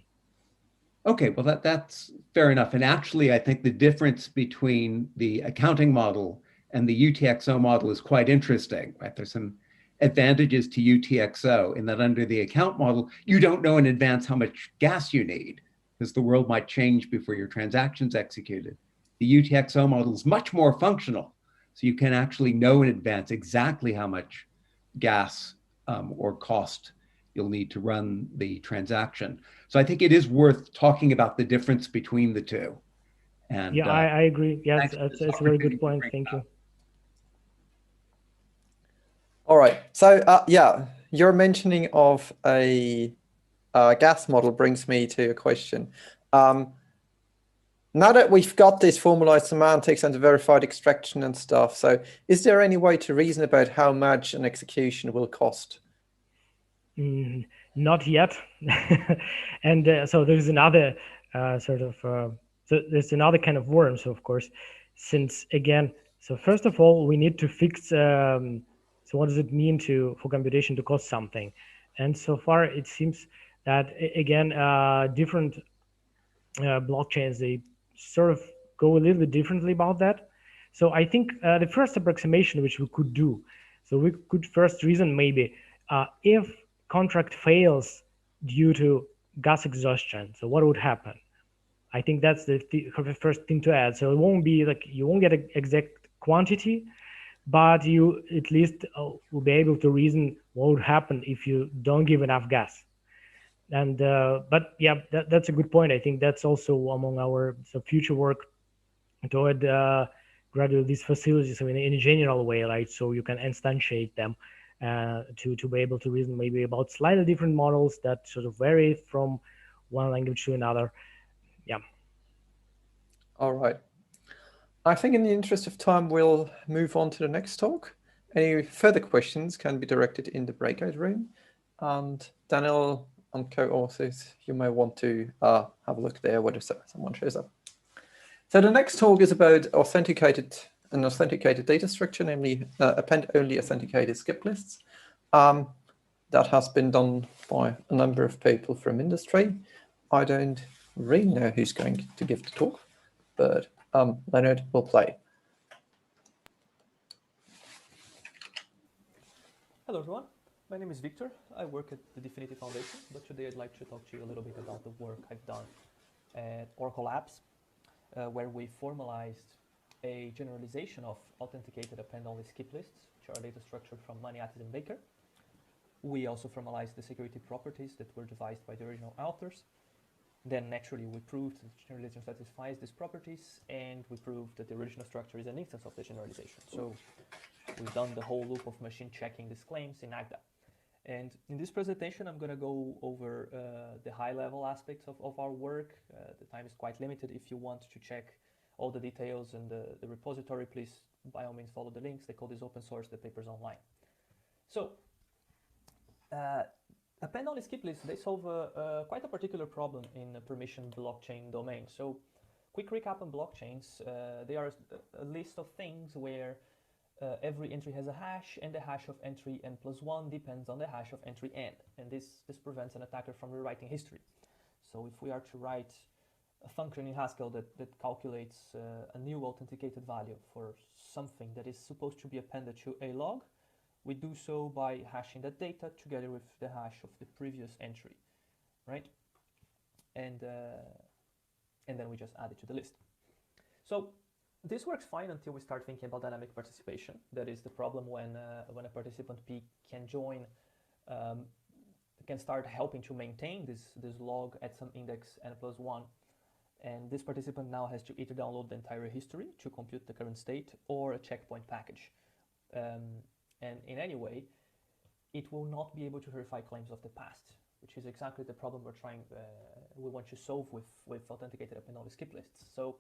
Okay, well, that's fair enough. And actually, I think the difference between the accounting model and the UTXO model is quite interesting, right? There's some advantages to UTXO in that under the account model, you don't know in advance how much gas you need, because the world might change before your transaction's executed. The UTXO model is much more functional. So you can actually know in advance exactly how much gas or cost you'll need to run the transaction. So I think it is worth talking about the difference between the two. And yeah, I agree. Yes, it's a very good point. Thank you. All right. So yeah, your mentioning of a gas model brings me to a question. Now that we've got this formalized semantics and the verified extraction and stuff, so is there any way to reason about how much an execution will cost? Not yet. And so there's another so there's another kind of worm. So of course, since again, so first of all, we need to fix, so what does it mean for computation to cost something? And so far, it seems that, again, different blockchains, they sort of go a little bit differently about that. So I think the first approximation which we could do, so we could first reason maybe if contract fails due to gas exhaustion, so what would happen? I think that's the first thing to add. So it won't be like, you won't get an exact quantity, but you at least will be able to reason what would happen if you don't give enough gas. And but yeah, that's a good point. I think that's also among our future work toward gradually these facilities, in a general way, right? So you can instantiate them to be able to reason maybe about slightly different models that sort of vary from one language to another. Yeah. All right. I think in the interest of time, we'll move on to the next talk. Any further questions can be directed in the breakout room. And Daniel and co-authors, you may want to have a look there whether someone shows up. So the next talk is about an authenticated data structure, namely append-only authenticated skip lists. That has been done by a number of people from industry. I don't really know who's going to give the talk, but Leonard will play. Hello everyone, my name is Victor. I work at the Dfinity Foundation, but today I'd like to talk to you a little bit about the work I've done at Oracle Labs, where we formalized a generalization of authenticated append-only skip lists, which are data structured from Maniatis and Baker. We also formalized the security properties that were devised by the original authors. Then naturally we proved that the generalization satisfies these properties, and we proved that the original structure is an instance of the generalization. So we've done the whole loop of machine checking these claims in Agda. And in this presentation, I'm going to go over the high-level aspects of our work. The time is quite limited. If you want to check all the details in the repository, please, by all means, follow the links. The code is open source, the paper's online. So, append-only skip lists, they solve quite a particular problem in the permission blockchain domain. So, quick recap on blockchains. They are a list of things where every entry has a hash, and the hash of entry n+1 depends on the hash of entry n. And this prevents an attacker from rewriting history. So if we are to write a function in Haskell that calculates a new authenticated value for something that is supposed to be appended to a log, we do so by hashing that data together with the hash of the previous entry, right? And then we just add it to the list. So this works fine until we start thinking about dynamic participation. That is the problem when a participant P can join, can start helping to maintain this log at some index n+1. And this participant now has to either download the entire history to compute the current state or a checkpoint package. And in any way, it will not be able to verify claims of the past, which is exactly the problem we want to solve with authenticated append-only skip lists. So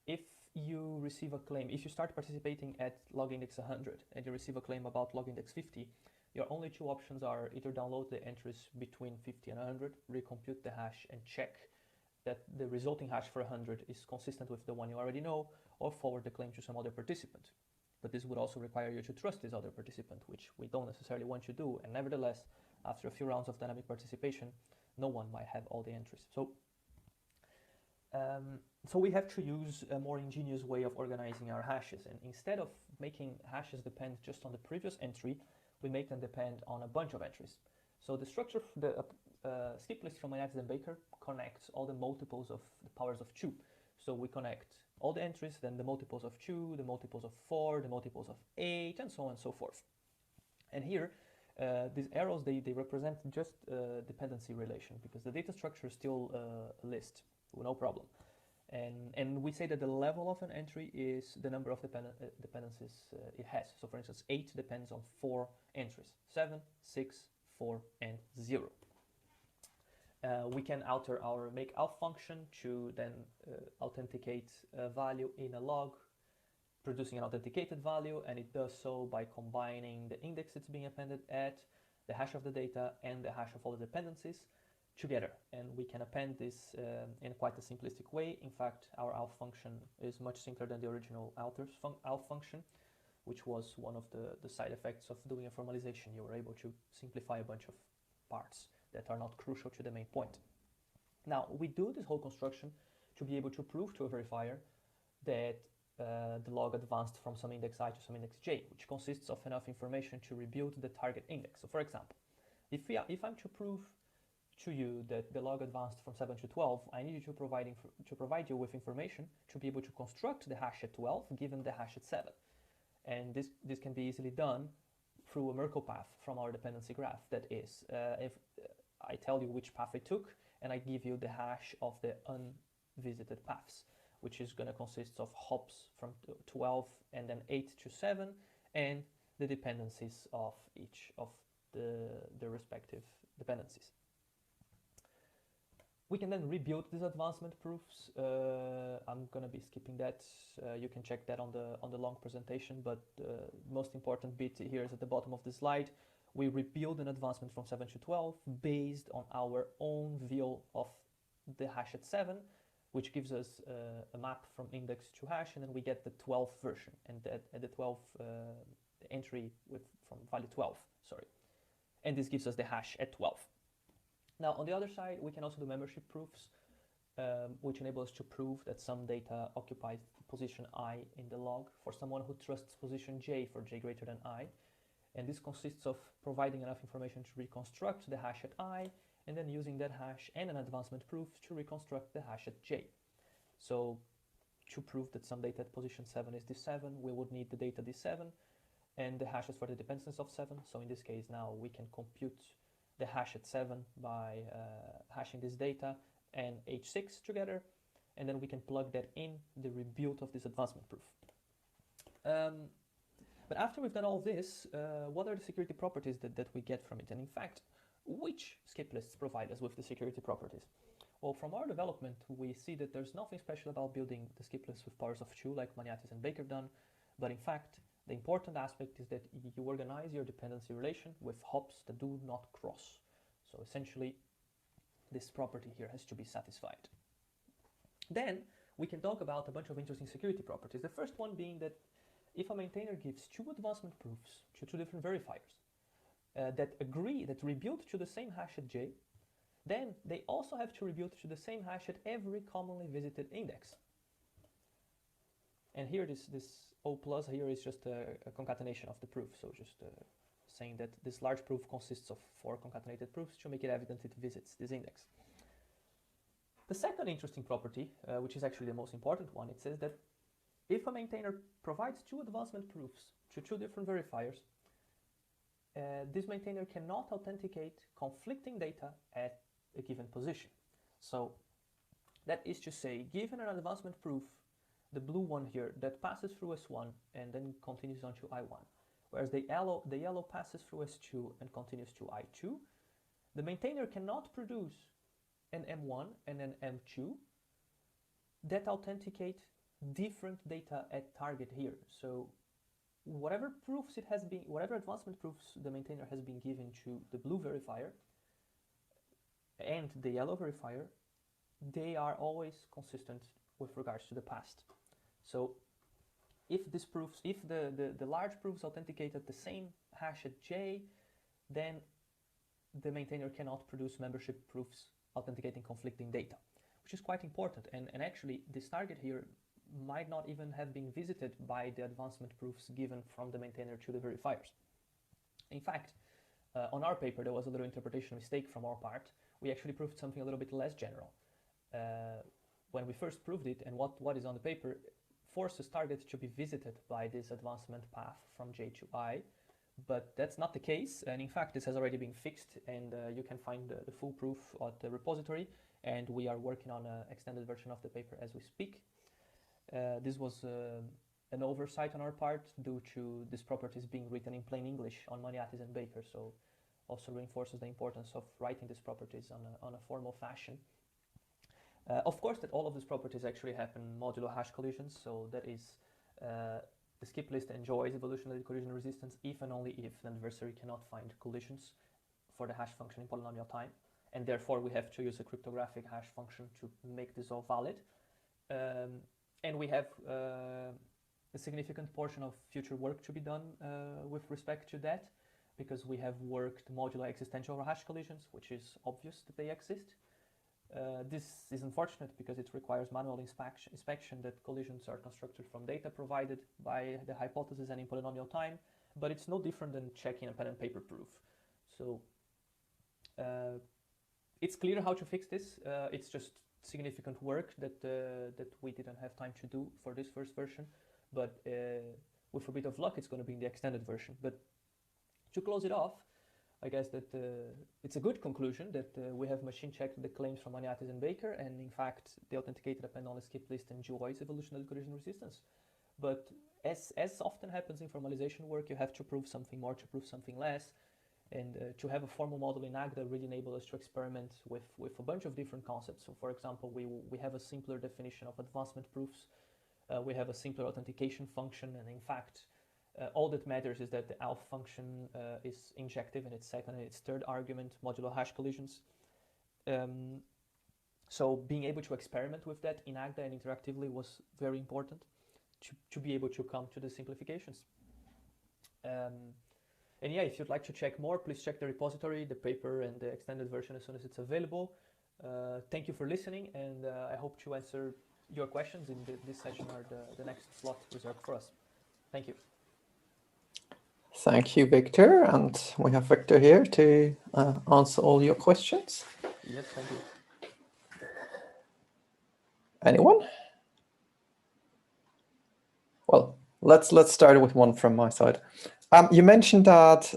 if you receive a claim, if you start participating at log index 100 and you receive a claim about log index 50, your only two options are either download the entries between 50 and 100, recompute the hash and check that the resulting hash for 100 is consistent with the one you already know, or forward the claim to some other participant. But this would also require you to trust this other participant, which we don't necessarily want to do. And nevertheless, after a few rounds of dynamic participation, no one might have all the entries. So we have to use a more ingenious way of organizing our hashes. And instead of making hashes depend just on the previous entry, we make them depend on a bunch of entries. So the structure, the skip list from Maniatis and Baker connects all the multiples of the powers of 2. So we connect all the entries, then the multiples of 2, the multiples of 4, the multiples of 8, and so on and so forth. And here, these arrows, they represent just dependency relation, because the data structure is still a list, no problem. And we say that the level of an entry is the number of dependencies it has. So for instance, 8 depends on 4 entries, 7, 6, 4, and 0. We can alter our makeAuth function to then authenticate a value in a log, producing an authenticated value, and it does so by combining the index it's being appended at, the hash of the data, and the hash of all the dependencies together. And we can append this in quite a simplistic way. In fact, our auth function is much simpler than the original author's auth function, which was one of the side effects of doing a formalization. You were able to simplify a bunch of parts that are not crucial to the main point. Now, we do this whole construction to be able to prove to a verifier that the log advanced from some index I to some index j, which consists of enough information to rebuild the target index. So for example, if I'm to prove to you that the log advanced from 7 to 12, I need you to provide you with information to be able to construct the hash at 12 given the hash at 7. And this can be easily done through a Merkle path from our dependency graph. That is, if I tell you which path I took, and I give you the hash of the unvisited paths, which is going to consist of hops from 12 and then 8 to 7, and the dependencies of each of the respective dependencies. We can then rebuild these advancement proofs. I'm going to be skipping that. You can check that on the long presentation, but the most important bit here is at the bottom of the slide. We rebuild an advancement from 7 to 12 based on our own view of the hash at 7, which gives us a map from index to hash, and then we get the 12th version, and the 12th entry from value 12, sorry. And this gives us the hash at 12. Now, on the other side, we can also do membership proofs, which enable us to prove that some data occupies position I in the log for someone who trusts position j for j greater than I. And this consists of providing enough information to reconstruct the hash at I, and then using that hash and an advancement proof to reconstruct the hash at j. So to prove that some data at position 7 is this 7, we would need the data this 7 and the hashes for the dependencies of 7. So in this case now we can compute the hash at 7 by hashing this data and H6 together, and then we can plug that in the rebuild of this advancement proof. But after we've done all this, what are the security properties that we get from it? And in fact, which skip lists provide us with the security properties? Well, from our development, we see that there's nothing special about building the skip lists with powers of 2 like Maniatis and Baker done, but in fact, the important aspect is that you organize your dependency relation with hops that do not cross. So essentially, this property here has to be satisfied. Then we can talk about a bunch of interesting security properties. The first one being that if a maintainer gives 2 advancement proofs to 2 different verifiers that rebuild to the same hash at J, then they also have to rebuild to the same hash at every commonly visited index. And here this O plus here is just a concatenation of the proof, so just saying that this large proof consists of 4 concatenated proofs to make it evident it visits this index. The second interesting property, which is actually the most important one, it says that if a maintainer provides 2 advancement proofs to 2 different verifiers, this maintainer cannot authenticate conflicting data at a given position. So that is to say, given an advancement proof, the blue one here, that passes through S1 and then continues on to I1, whereas the yellow passes through S2 and continues to I2, the maintainer cannot produce an M1 and an M2 that authenticate different data at target here. So whatever proofs it has been, whatever advancement proofs the maintainer has been given to the blue verifier and the yellow verifier, they are always consistent with regards to the past. So if this proofs, if the large proofs authenticate at the same hash at J, then the maintainer cannot produce membership proofs authenticating conflicting data, which is quite important. And actually this target here might not even have been visited by the advancement proofs given from the maintainer to the verifiers. In fact, on our paper, there was a little interpretation mistake from our part. We actually proved something a little bit less general. When we first proved it, and what is on the paper forces targets to be visited by this advancement path from J to I, but that's not the case. And in fact, this has already been fixed, and you can find the full proof at the repository, and we are working on an extended version of the paper as we speak. This was an oversight on our part due to these properties being written in plain English on Maniatis and Baker, so also reinforces the importance of writing these properties on a formal fashion. Of course, that all of these properties actually happen modulo hash collisions, so that is the skip list enjoys evolutionary collision resistance if and only if the adversary cannot find collisions for the hash function in polynomial time, and therefore we have to use a cryptographic hash function to make this all valid. And we have a significant portion of future work to be done with respect to that, because we have worked modulo existential hash collisions, which is obvious that they exist. This is unfortunate because it requires manual inspection that collisions are constructed from data provided by the hypothesis and in polynomial time, but it's no different than checking a pen and paper proof. So it's clear how to fix this. It's just significant work that we didn't have time to do for this first version, but with a bit of luck it's going to be in the extended version. But to close it off, I guess that it's a good conclusion that we have machine checked the claims from Maniatis and Baker, and in fact the authenticated append-only skip list enjoys evolutionary collision resistance. But as often happens in formalization work, you have to prove something more to prove something less. And to have a formal model in Agda really enables us to experiment with a bunch of different concepts. So for example, we have a simpler definition of advancement proofs. We have a simpler authentication function, and in fact, all that matters is that the alpha function is injective in its second and its third argument, modulo hash collisions. So being able to experiment with that in Agda and interactively was very important to be able to come to the simplifications. And yeah, if you'd like to check more, please check the repository, the paper, and the extended version as soon as it's available. Thank you for listening, and I hope to answer your questions in this session or the next slot reserved for us. Thank you. Thank you, Victor. And we have Victor here to answer all your questions. Yes, thank you. Anyone? Well, let's start with one from my side. You mentioned that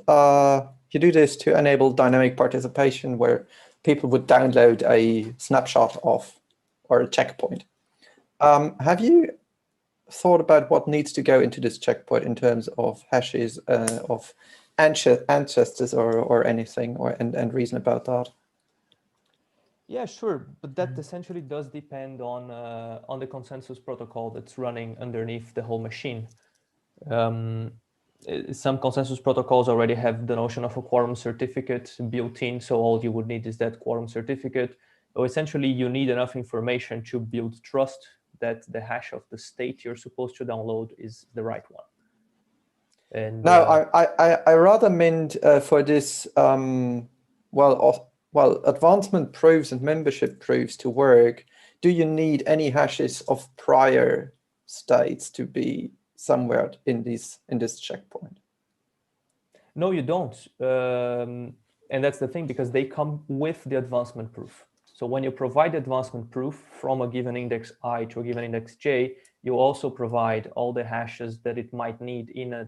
you do this to enable dynamic participation, where people would download a snapshot of or a checkpoint. Have you thought about what needs to go into this checkpoint in terms of hashes of ancestors or anything, and reason about that? Yeah, sure, but that essentially does depend on the consensus protocol that's running underneath the whole machine. Some consensus protocols already have the notion of a quorum certificate built in, so all you would need is that quorum certificate. So essentially, you need enough information to build trust that the hash of the state you're supposed to download is the right one. And no, I rather meant for this well, advancement proofs and membership proofs to work, do you need any hashes of prior states to be somewhere in this checkpoint? No, you don't. And that's the thing, because they come with the advancement proof. So when you provide the advancement proof from a given index I to a given index j, you also provide all the hashes that it might need in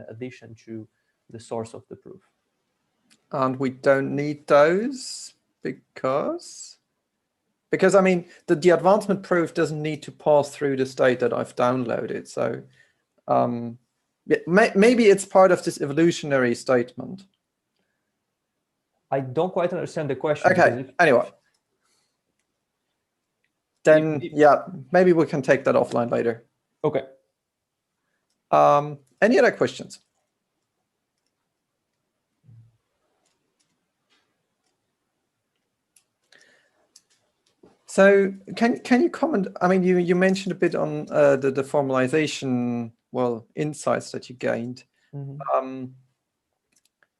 addition to the source of the proof. And we don't need those because I mean the advancement proof doesn't need to pass through the state that I've downloaded. So maybe it's part of this evolutionary statement. I don't quite understand the question. Okay, anyway. Then, yeah, maybe we can take that offline later. Okay. Any other questions? So can you comment? I mean, you mentioned a bit on the formalization, well, insights that you gained. Mm-hmm.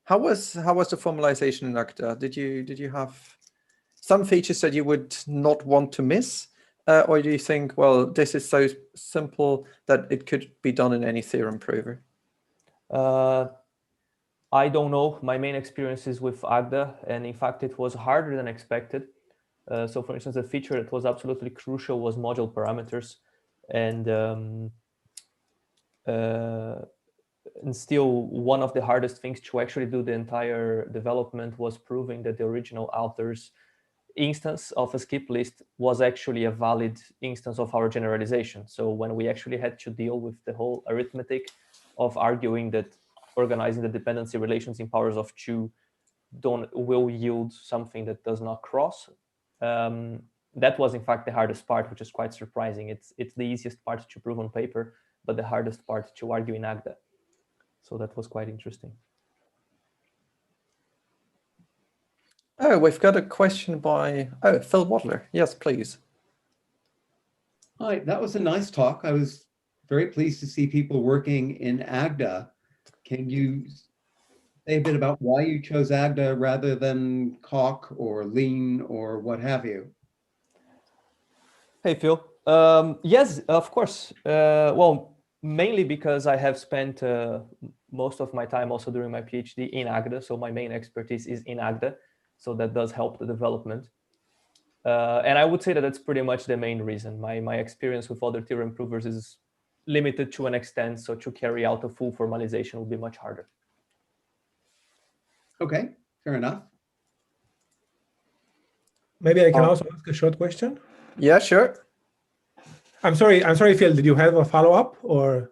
How was the formalization in Agda? Did you have some features that you would not want to miss, or do you think, well, this is so simple that it could be done in any theorem prover? I don't know. My main experience is with Agda, and in fact, it was harder than expected. So, for instance, a feature that was absolutely crucial was module parameters, and still one of the hardest things to actually do the entire development was proving that the original author's instance of a skip list was actually a valid instance of our generalization. So when we actually had to deal with the whole arithmetic of arguing that organizing the dependency relations in powers of 2 will yield something that does not cross, that was in fact the hardest part, which is quite surprising. It's the easiest part to prove on paper, but the hardest part to argue in Agda. So that was quite interesting. Oh, we've got a question by Phil Wadler. Yes, please. Hi, that was a nice talk. I was very pleased to see people working in Agda. Can you say a bit about why you chose Agda rather than Coq or Lean or what have you? Hey, Phil. Yes, of course. Well, mainly because I have spent most of my time also during my PhD in Agda. So my main expertise is in Agda. So that does help the development. And I would say that that's pretty much the main reason. My experience with other theorem provers is limited to an extent. So to carry out a full formalization will be much harder. Okay, fair enough. Maybe I can also ask a short question. Yeah, sure. I'm sorry, Phil, did you have a follow-up or?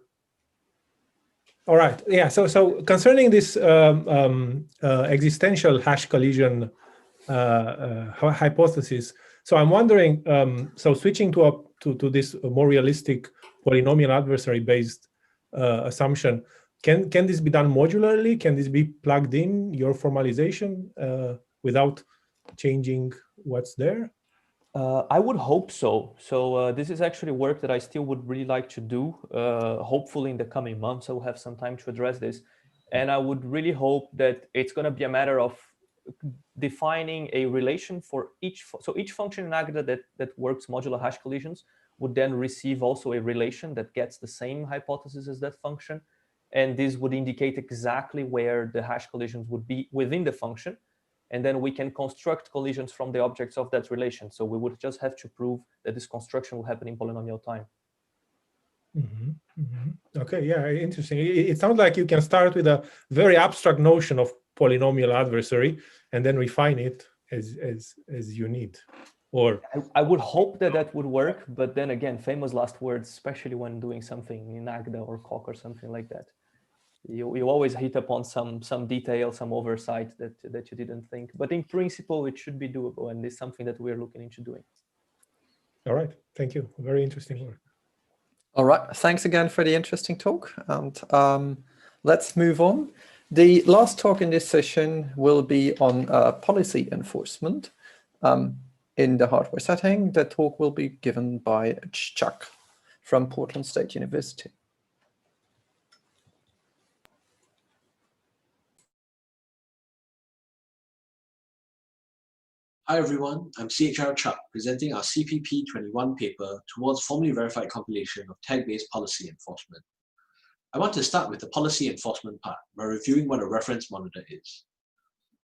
All right, yeah, so concerning this existential hash collision hypothesis, so I'm wondering, so switching to this more realistic polynomial adversary-based assumption, can this be done modularly? Can this be plugged in your formalization without changing what's there? I would hope so. So this is actually work that I still would really like to do. Hopefully in the coming months, I will have some time to address this. And I would really hope that it's going to be a matter of defining a relation for each. So each function in Agda that works modular hash collisions would then receive also a relation that gets the same hypothesis as that function. And this would indicate exactly where the hash collisions would be within the function. And then we can construct collisions from the objects of that relation. So we would just have to prove that this construction will happen in polynomial time. Okay, yeah, interesting. It sounds like you can start with a very abstract notion of polynomial adversary and then refine it as you need. Or I would hope that that would work, but then again, famous last words, especially when doing something in Agda or Coq or something like that. You always hit upon some detail, some oversight that you didn't think. But in principle, it should be doable, and it's something that we're looking into doing. All right, thank you. Very interesting work. All right, thanks again for the interesting talk. And let's move on. The last talk in this session will be on policy enforcement in the hardware setting. The talk will be given by Chuck from Portland State University. Hi everyone, I'm CHR Chuck, presenting our CPP 21 paper towards formally verified compilation of tag-based policy enforcement. I want to start with the policy enforcement part by reviewing what a reference monitor is.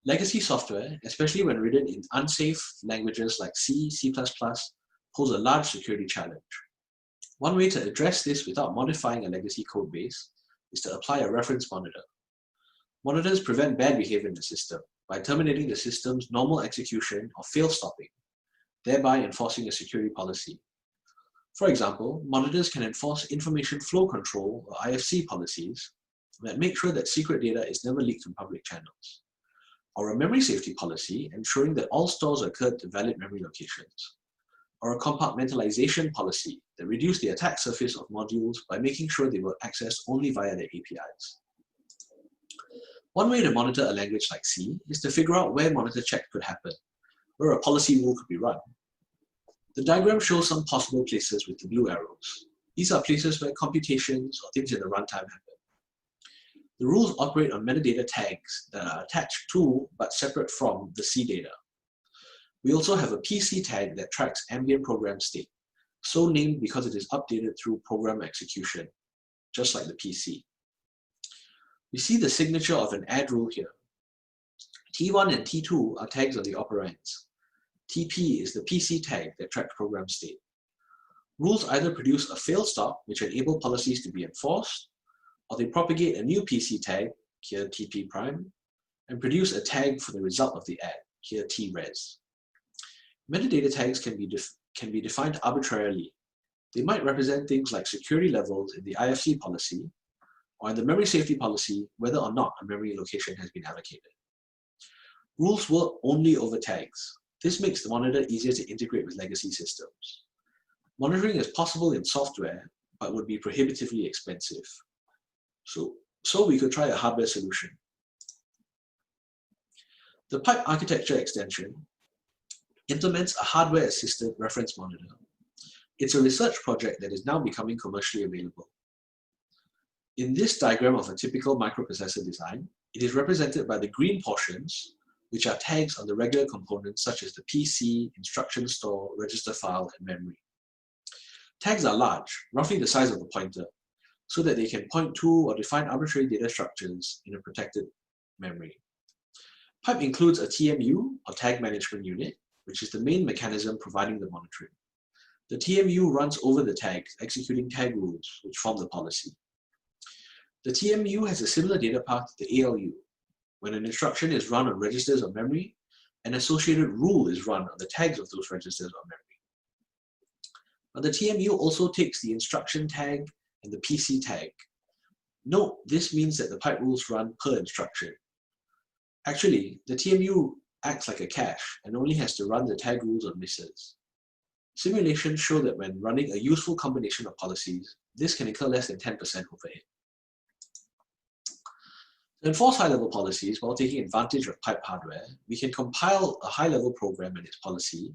Legacy software, especially when written in unsafe languages like C, C++, pose a large security challenge. One way to address this without modifying a legacy code base is to apply a reference monitor. Monitors prevent bad behavior in the system by terminating the system's normal execution or fail stopping, thereby enforcing a security policy. For example, monitors can enforce information flow control or IFC policies that make sure that secret data is never leaked from public channels, or a memory safety policy ensuring that all stores occur to valid memory locations, or a compartmentalization policy that reduces the attack surface of modules by making sure they were accessed only via their APIs. One way to monitor a language like C is to figure out where monitor check could happen, where a policy rule could be run. The diagram shows some possible places with the blue arrows. These are places where computations or things in the runtime happen. The rules operate on metadata tags that are attached to but separate from the C data. We also have a PC tag that tracks ambient program state, so named because it is updated through program execution, just like the PC. We see the signature of an add rule here. T1 and T2 are tags of the operands. TP is the PC tag that tracks program state. Rules either produce a fail stop, which enable policies to be enforced, or they propagate a new PC tag, here TP prime, and produce a tag for the result of the add, here TRES. Metadata tags can be defined arbitrarily. They might represent things like security levels in the IFC policy, or in the memory safety policy, whether or not a memory location has been allocated. Rules work only over tags. This makes the monitor easier to integrate with legacy systems. Monitoring is possible in software, but would be prohibitively expensive. So we could try a hardware solution. The pipe architecture extension implements a hardware-assisted reference monitor. It's a research project that is now becoming commercially available. In this diagram of a typical microprocessor design, it is represented by the green portions, which are tags on the regular components such as the PC, instruction store, register file, and memory. Tags are large, roughly the size of a pointer, so that they can point to or define arbitrary data structures in a protected memory. Pipe includes a TMU, or Tag Management Unit, which is the main mechanism providing the monitoring. The TMU runs over the tags, executing tag rules, which form the policy. The TMU has a similar data path to the ALU. When an instruction is run on registers or memory, an associated rule is run on the tags of those registers or memory. But the TMU also takes the instruction tag and the PC tag. Note, this means that the pipe rules run per instruction. Actually, the TMU acts like a cache and only has to run the tag rules on misses. Simulations show that when running a useful combination of policies, this can incur less than 10% overhead. To enforce high-level policies while taking advantage of pipe hardware, we can compile a high-level program and its policy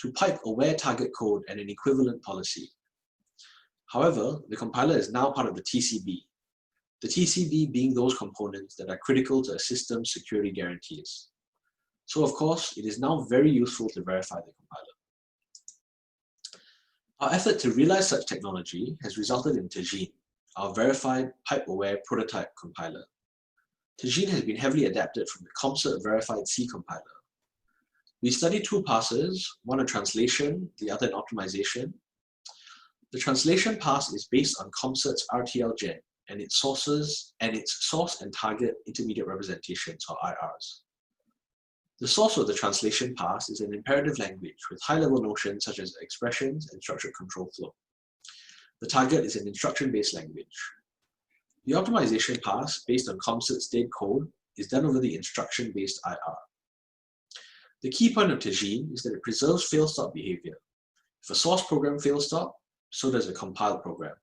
to pipe a where target code and an equivalent policy. However, the compiler is now part of the TCB being those components that are critical to a system's security guarantees. So of course, it is now very useful to verify the compiler. Our effort to realize such technology has resulted in Tagine, our verified pipe-aware prototype compiler. Tagine has been heavily adapted from the ComCert verified C compiler. We studied two parsers, one a translation, the other an optimization. The translation pass is based on ComCert's RTL gen and its source and target intermediate representations, or IRs. The source of the translation pass is an imperative language with high-level notions such as expressions and structured control flow. The target is an instruction-based language. The optimization pass, based on ComCert's DAID code, is done over the instruction-based IR. The key point of Tagine is that it preserves fail-stop behavior. If a source program fails stop, so does a compiled program.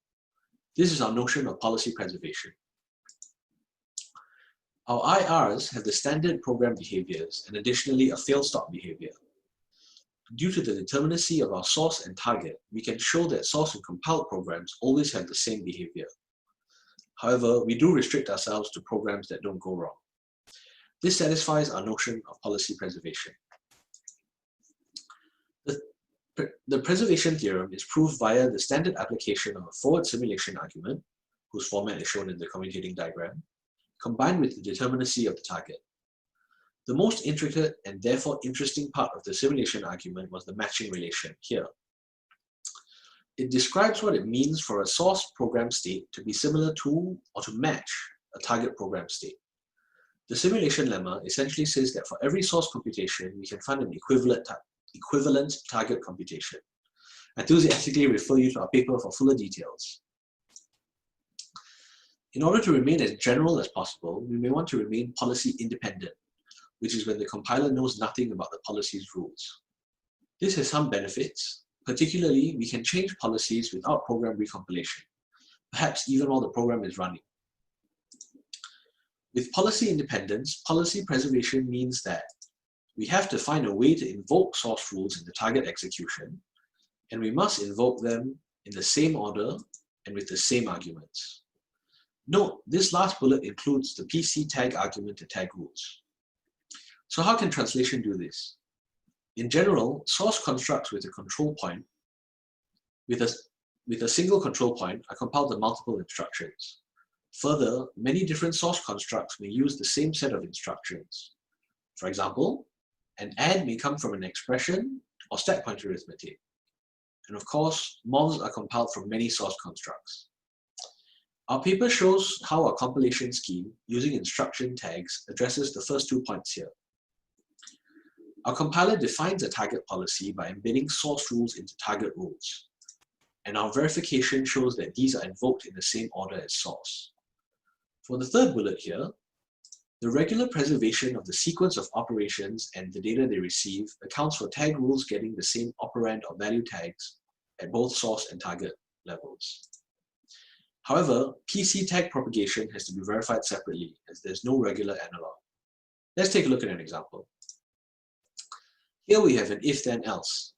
This is our notion of policy preservation. Our IRs have the standard program behaviors and additionally a fail-stop behavior. Due to the determinacy of our source and target, we can show that source and compiled programs always have the same behavior. However, we do restrict ourselves to programs that don't go wrong. This satisfies our notion of policy preservation. The preservation theorem is proved via the standard application of a forward simulation argument, whose format is shown in the commutating diagram, combined with the determinacy of the target. The most intricate and therefore interesting part of the simulation argument was the matching relation here. It describes what it means for a source program state to be similar to or to match a target program state. The simulation lemma essentially says that for every source computation, we can find an equivalent target computation. I enthusiastically refer you to our paper for fuller details. In order to remain as general as possible, we may want to remain policy independent, which is when the compiler knows nothing about the policy's rules. This has some benefits. Particularly, we can change policies without program recompilation, perhaps even while the program is running. With policy independence, policy preservation means that we have to find a way to invoke source rules in the target execution, and we must invoke them in the same order and with the same arguments. Note, this last bullet includes the PC tag argument to tag rules. So how can translation do this? In general, source constructs with a control point, with a single control point, are compiled to multiple instructions. Further, many different source constructs may use the same set of instructions. For example, an add may come from an expression or stack pointer arithmetic. And of course, mobs are compiled from many source constructs. Our paper shows how our compilation scheme, using instruction tags, addresses the first 2 points here. Our compiler defines a target policy by embedding source rules into target rules. And our verification shows that these are invoked in the same order as source. For the third bullet here, the regular preservation of the sequence of operations and the data they receive accounts for tag rules getting the same operand or value tags at both source and target levels. However, PC tag propagation has to be verified separately as there's no regular analog. Let's take a look at an example. Here we have an if-then-else.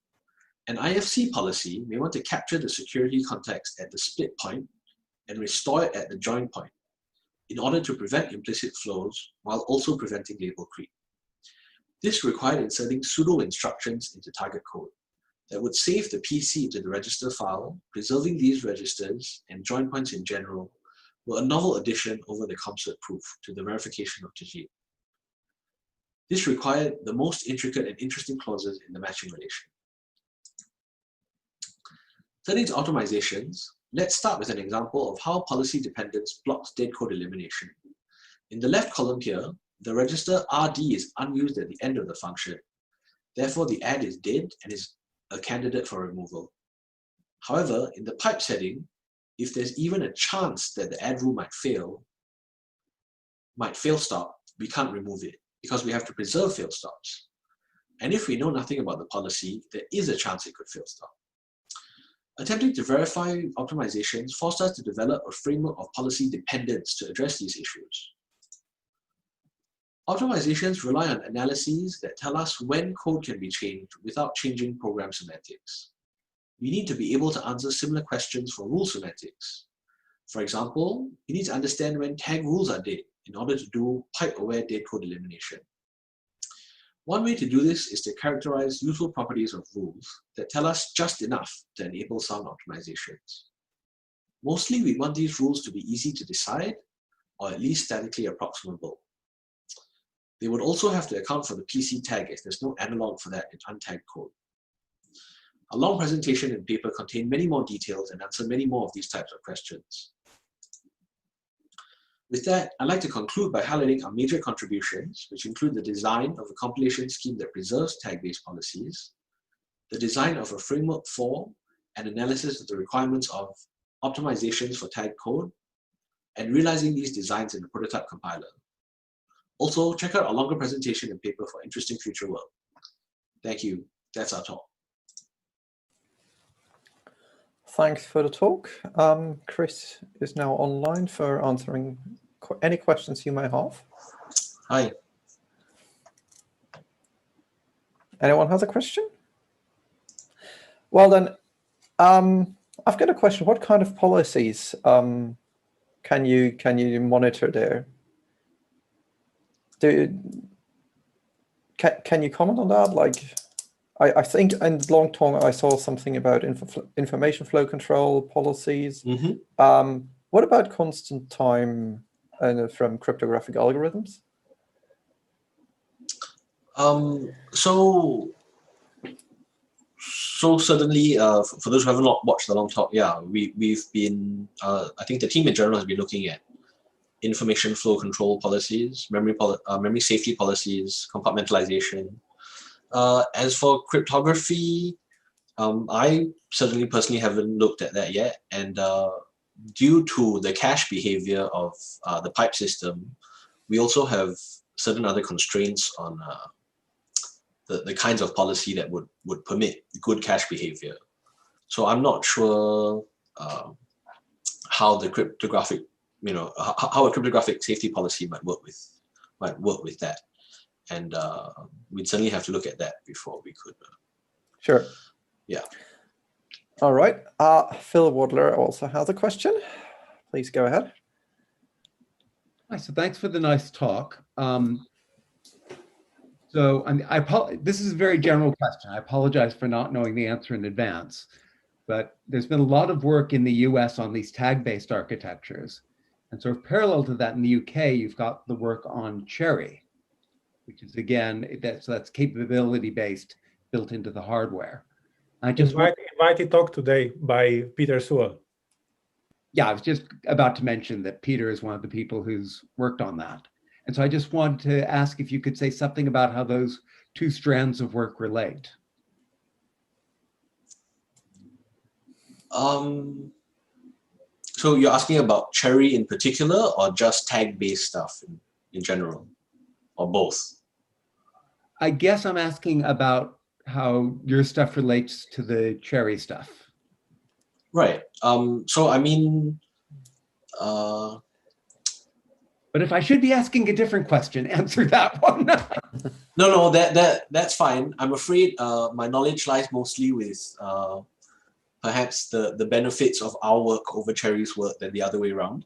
An IFC policy may want to capture the security context at the split point and restore it at the join point in order to prevent implicit flows while also preventing label creep. This required inserting pseudo instructions into target code that would save the PC to the register file. Preserving these registers and join points in general were a novel addition over the ComCert proof to the verification of Tagine. This required the most intricate and interesting clauses in the matching relation. Turning to optimizations, let's start with an example of how policy dependence blocks dead code elimination. In the left column here, the register RD is unused at the end of the function. Therefore, the add is dead and is a candidate for removal. However, in the pipe setting, if there's even a chance that the add rule might fail stop, we can't remove it because we have to preserve fail stops. And if we know nothing about the policy, there is a chance it could fail stop. Attempting to verify optimizations forced us to develop a framework of policy dependence to address these issues. Optimizations rely on analyses that tell us when code can be changed without changing program semantics. We need to be able to answer similar questions for rule semantics. For example, we need to understand when tag rules are dead in order to do pipe-aware dead code elimination. One way to do this is to characterize useful properties of rules that tell us just enough to enable sound optimizations. Mostly, we want these rules to be easy to decide, or at least statically approximable. They would also have to account for the PC tag if there's no analog for that in untagged code. A long presentation and paper contain many more details and answer many more of these types of questions. With that, I'd like to conclude by highlighting our major contributions, which include the design of a compilation scheme that preserves tag-based policies, the design of a framework for and analysis of the requirements of optimizations for tag code, and realizing these designs in the prototype compiler. Also, check out our longer presentation and paper for interesting future work. Thank you. That's our talk. Thanks for the talk. Chris is now online for answering any questions you may have. Hi. Anyone has a question? Well then, I've got a question. What kind of policies can you monitor there? Can you comment on that? Like, I think in the long talk I saw something about information flow control policies. Mm-hmm. What about constant time from cryptographic algorithms? So certainly, for those who have not watched the long talk, yeah, we've been, I think the team in general has been looking at information flow control policies, memory safety policies, compartmentalization. As for cryptography, I certainly personally haven't looked at that yet, and due to the cache behavior of the pipe system, we also have certain other constraints on the kinds of policy that would permit good cache behavior. So I'm not sure how the cryptographic, how a cryptographic safety policy might work with that, and we'd certainly have to look at that before we could. Sure. Yeah. All right. Phil Wadler also has a question. Please go ahead. Hi, so thanks for the nice talk. This is a very general question. I apologize for not knowing the answer in advance, but there's been a lot of work in the US on these tag-based architectures. And sort of parallel to that in the UK, you've got the work on Cherry, which is again, that's capability-based built into the hardware. I just invited talk today by Peter Sewell. Yeah, I was just about to mention that Peter is one of the people who's worked on that. And so I just wanted to ask if you could say something about how those two strands of work relate. So you're asking about Cherry in particular, or just tag-based stuff in general, or both? I guess I'm asking about how your stuff relates to the Cherry stuff. Right. So I mean, but if I should be asking a different question, answer that one. No, that's fine. I'm afraid my knowledge lies mostly with perhaps the benefits of our work over Cherry's work than the other way around.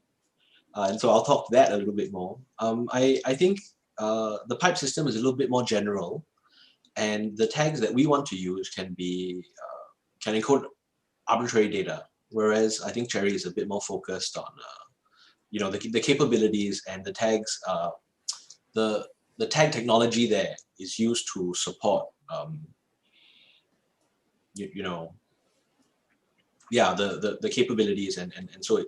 And so I'll talk to that a little bit more. I think the pipe system is a little bit more general, and the tags that we want to use can encode arbitrary data, whereas I think Cherry is a bit more focused on the capabilities and the tags. The tag technology there is used to support the capabilities, and so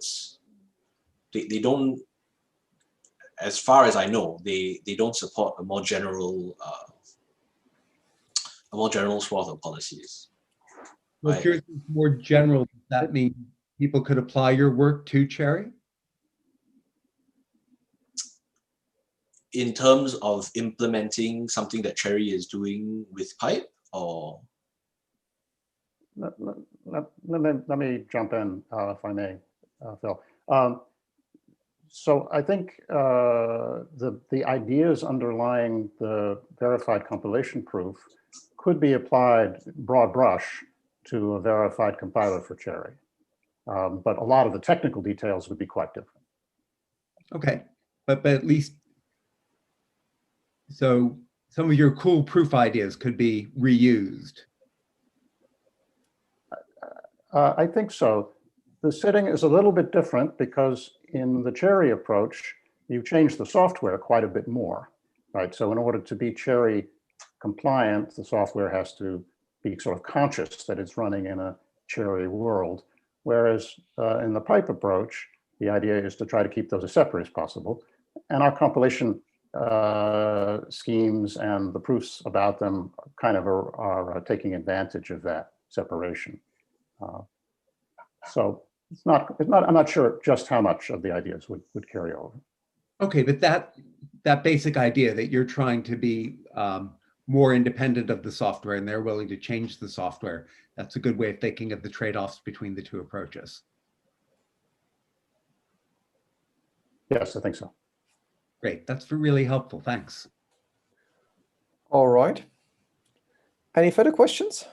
they don't, as far as I know, they don't support a more general swath of policies. Well, if yours is more general, does that mean people could apply your work to Cherry? In terms of implementing something that Cherry is doing with pipe, or? Let me jump in, if I may, Phil. So I think the ideas underlying the verified compilation proof could be applied broad brush to a verified compiler for Cherry. But a lot of the technical details would be quite different. Okay, but at least, so some of your cool proof ideas could be reused. I think so. The setting is a little bit different because in the Cherry approach, you change the software quite a bit more, right? So in order to be Cherry compliant, the software has to be sort of conscious that it's running in a cherry world. Whereas in the pipe approach, the idea is to try to keep those as separate as possible. And our compilation schemes and the proofs about them kind of are taking advantage of that separation. So I'm not sure just how much of the ideas would carry over. Okay, but that basic idea that you're trying to be more independent of the software and they're willing to change the software, that's a good way of thinking of the trade-offs between the two approaches. Yes, I think so. Great, that's really helpful, thanks. All right. Any further questions?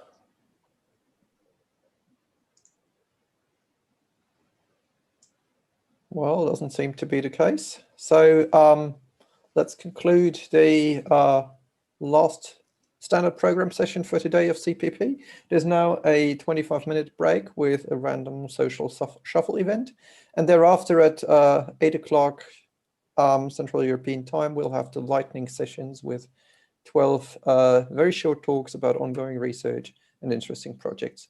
Well, doesn't seem to be the case. So let's conclude the last standard program session for today of CPP. There's now a 25-minute break with a random social shuffle event. And thereafter at 8 o'clock Central European time, we'll have the lightning sessions with 12 very short talks about ongoing research and interesting projects.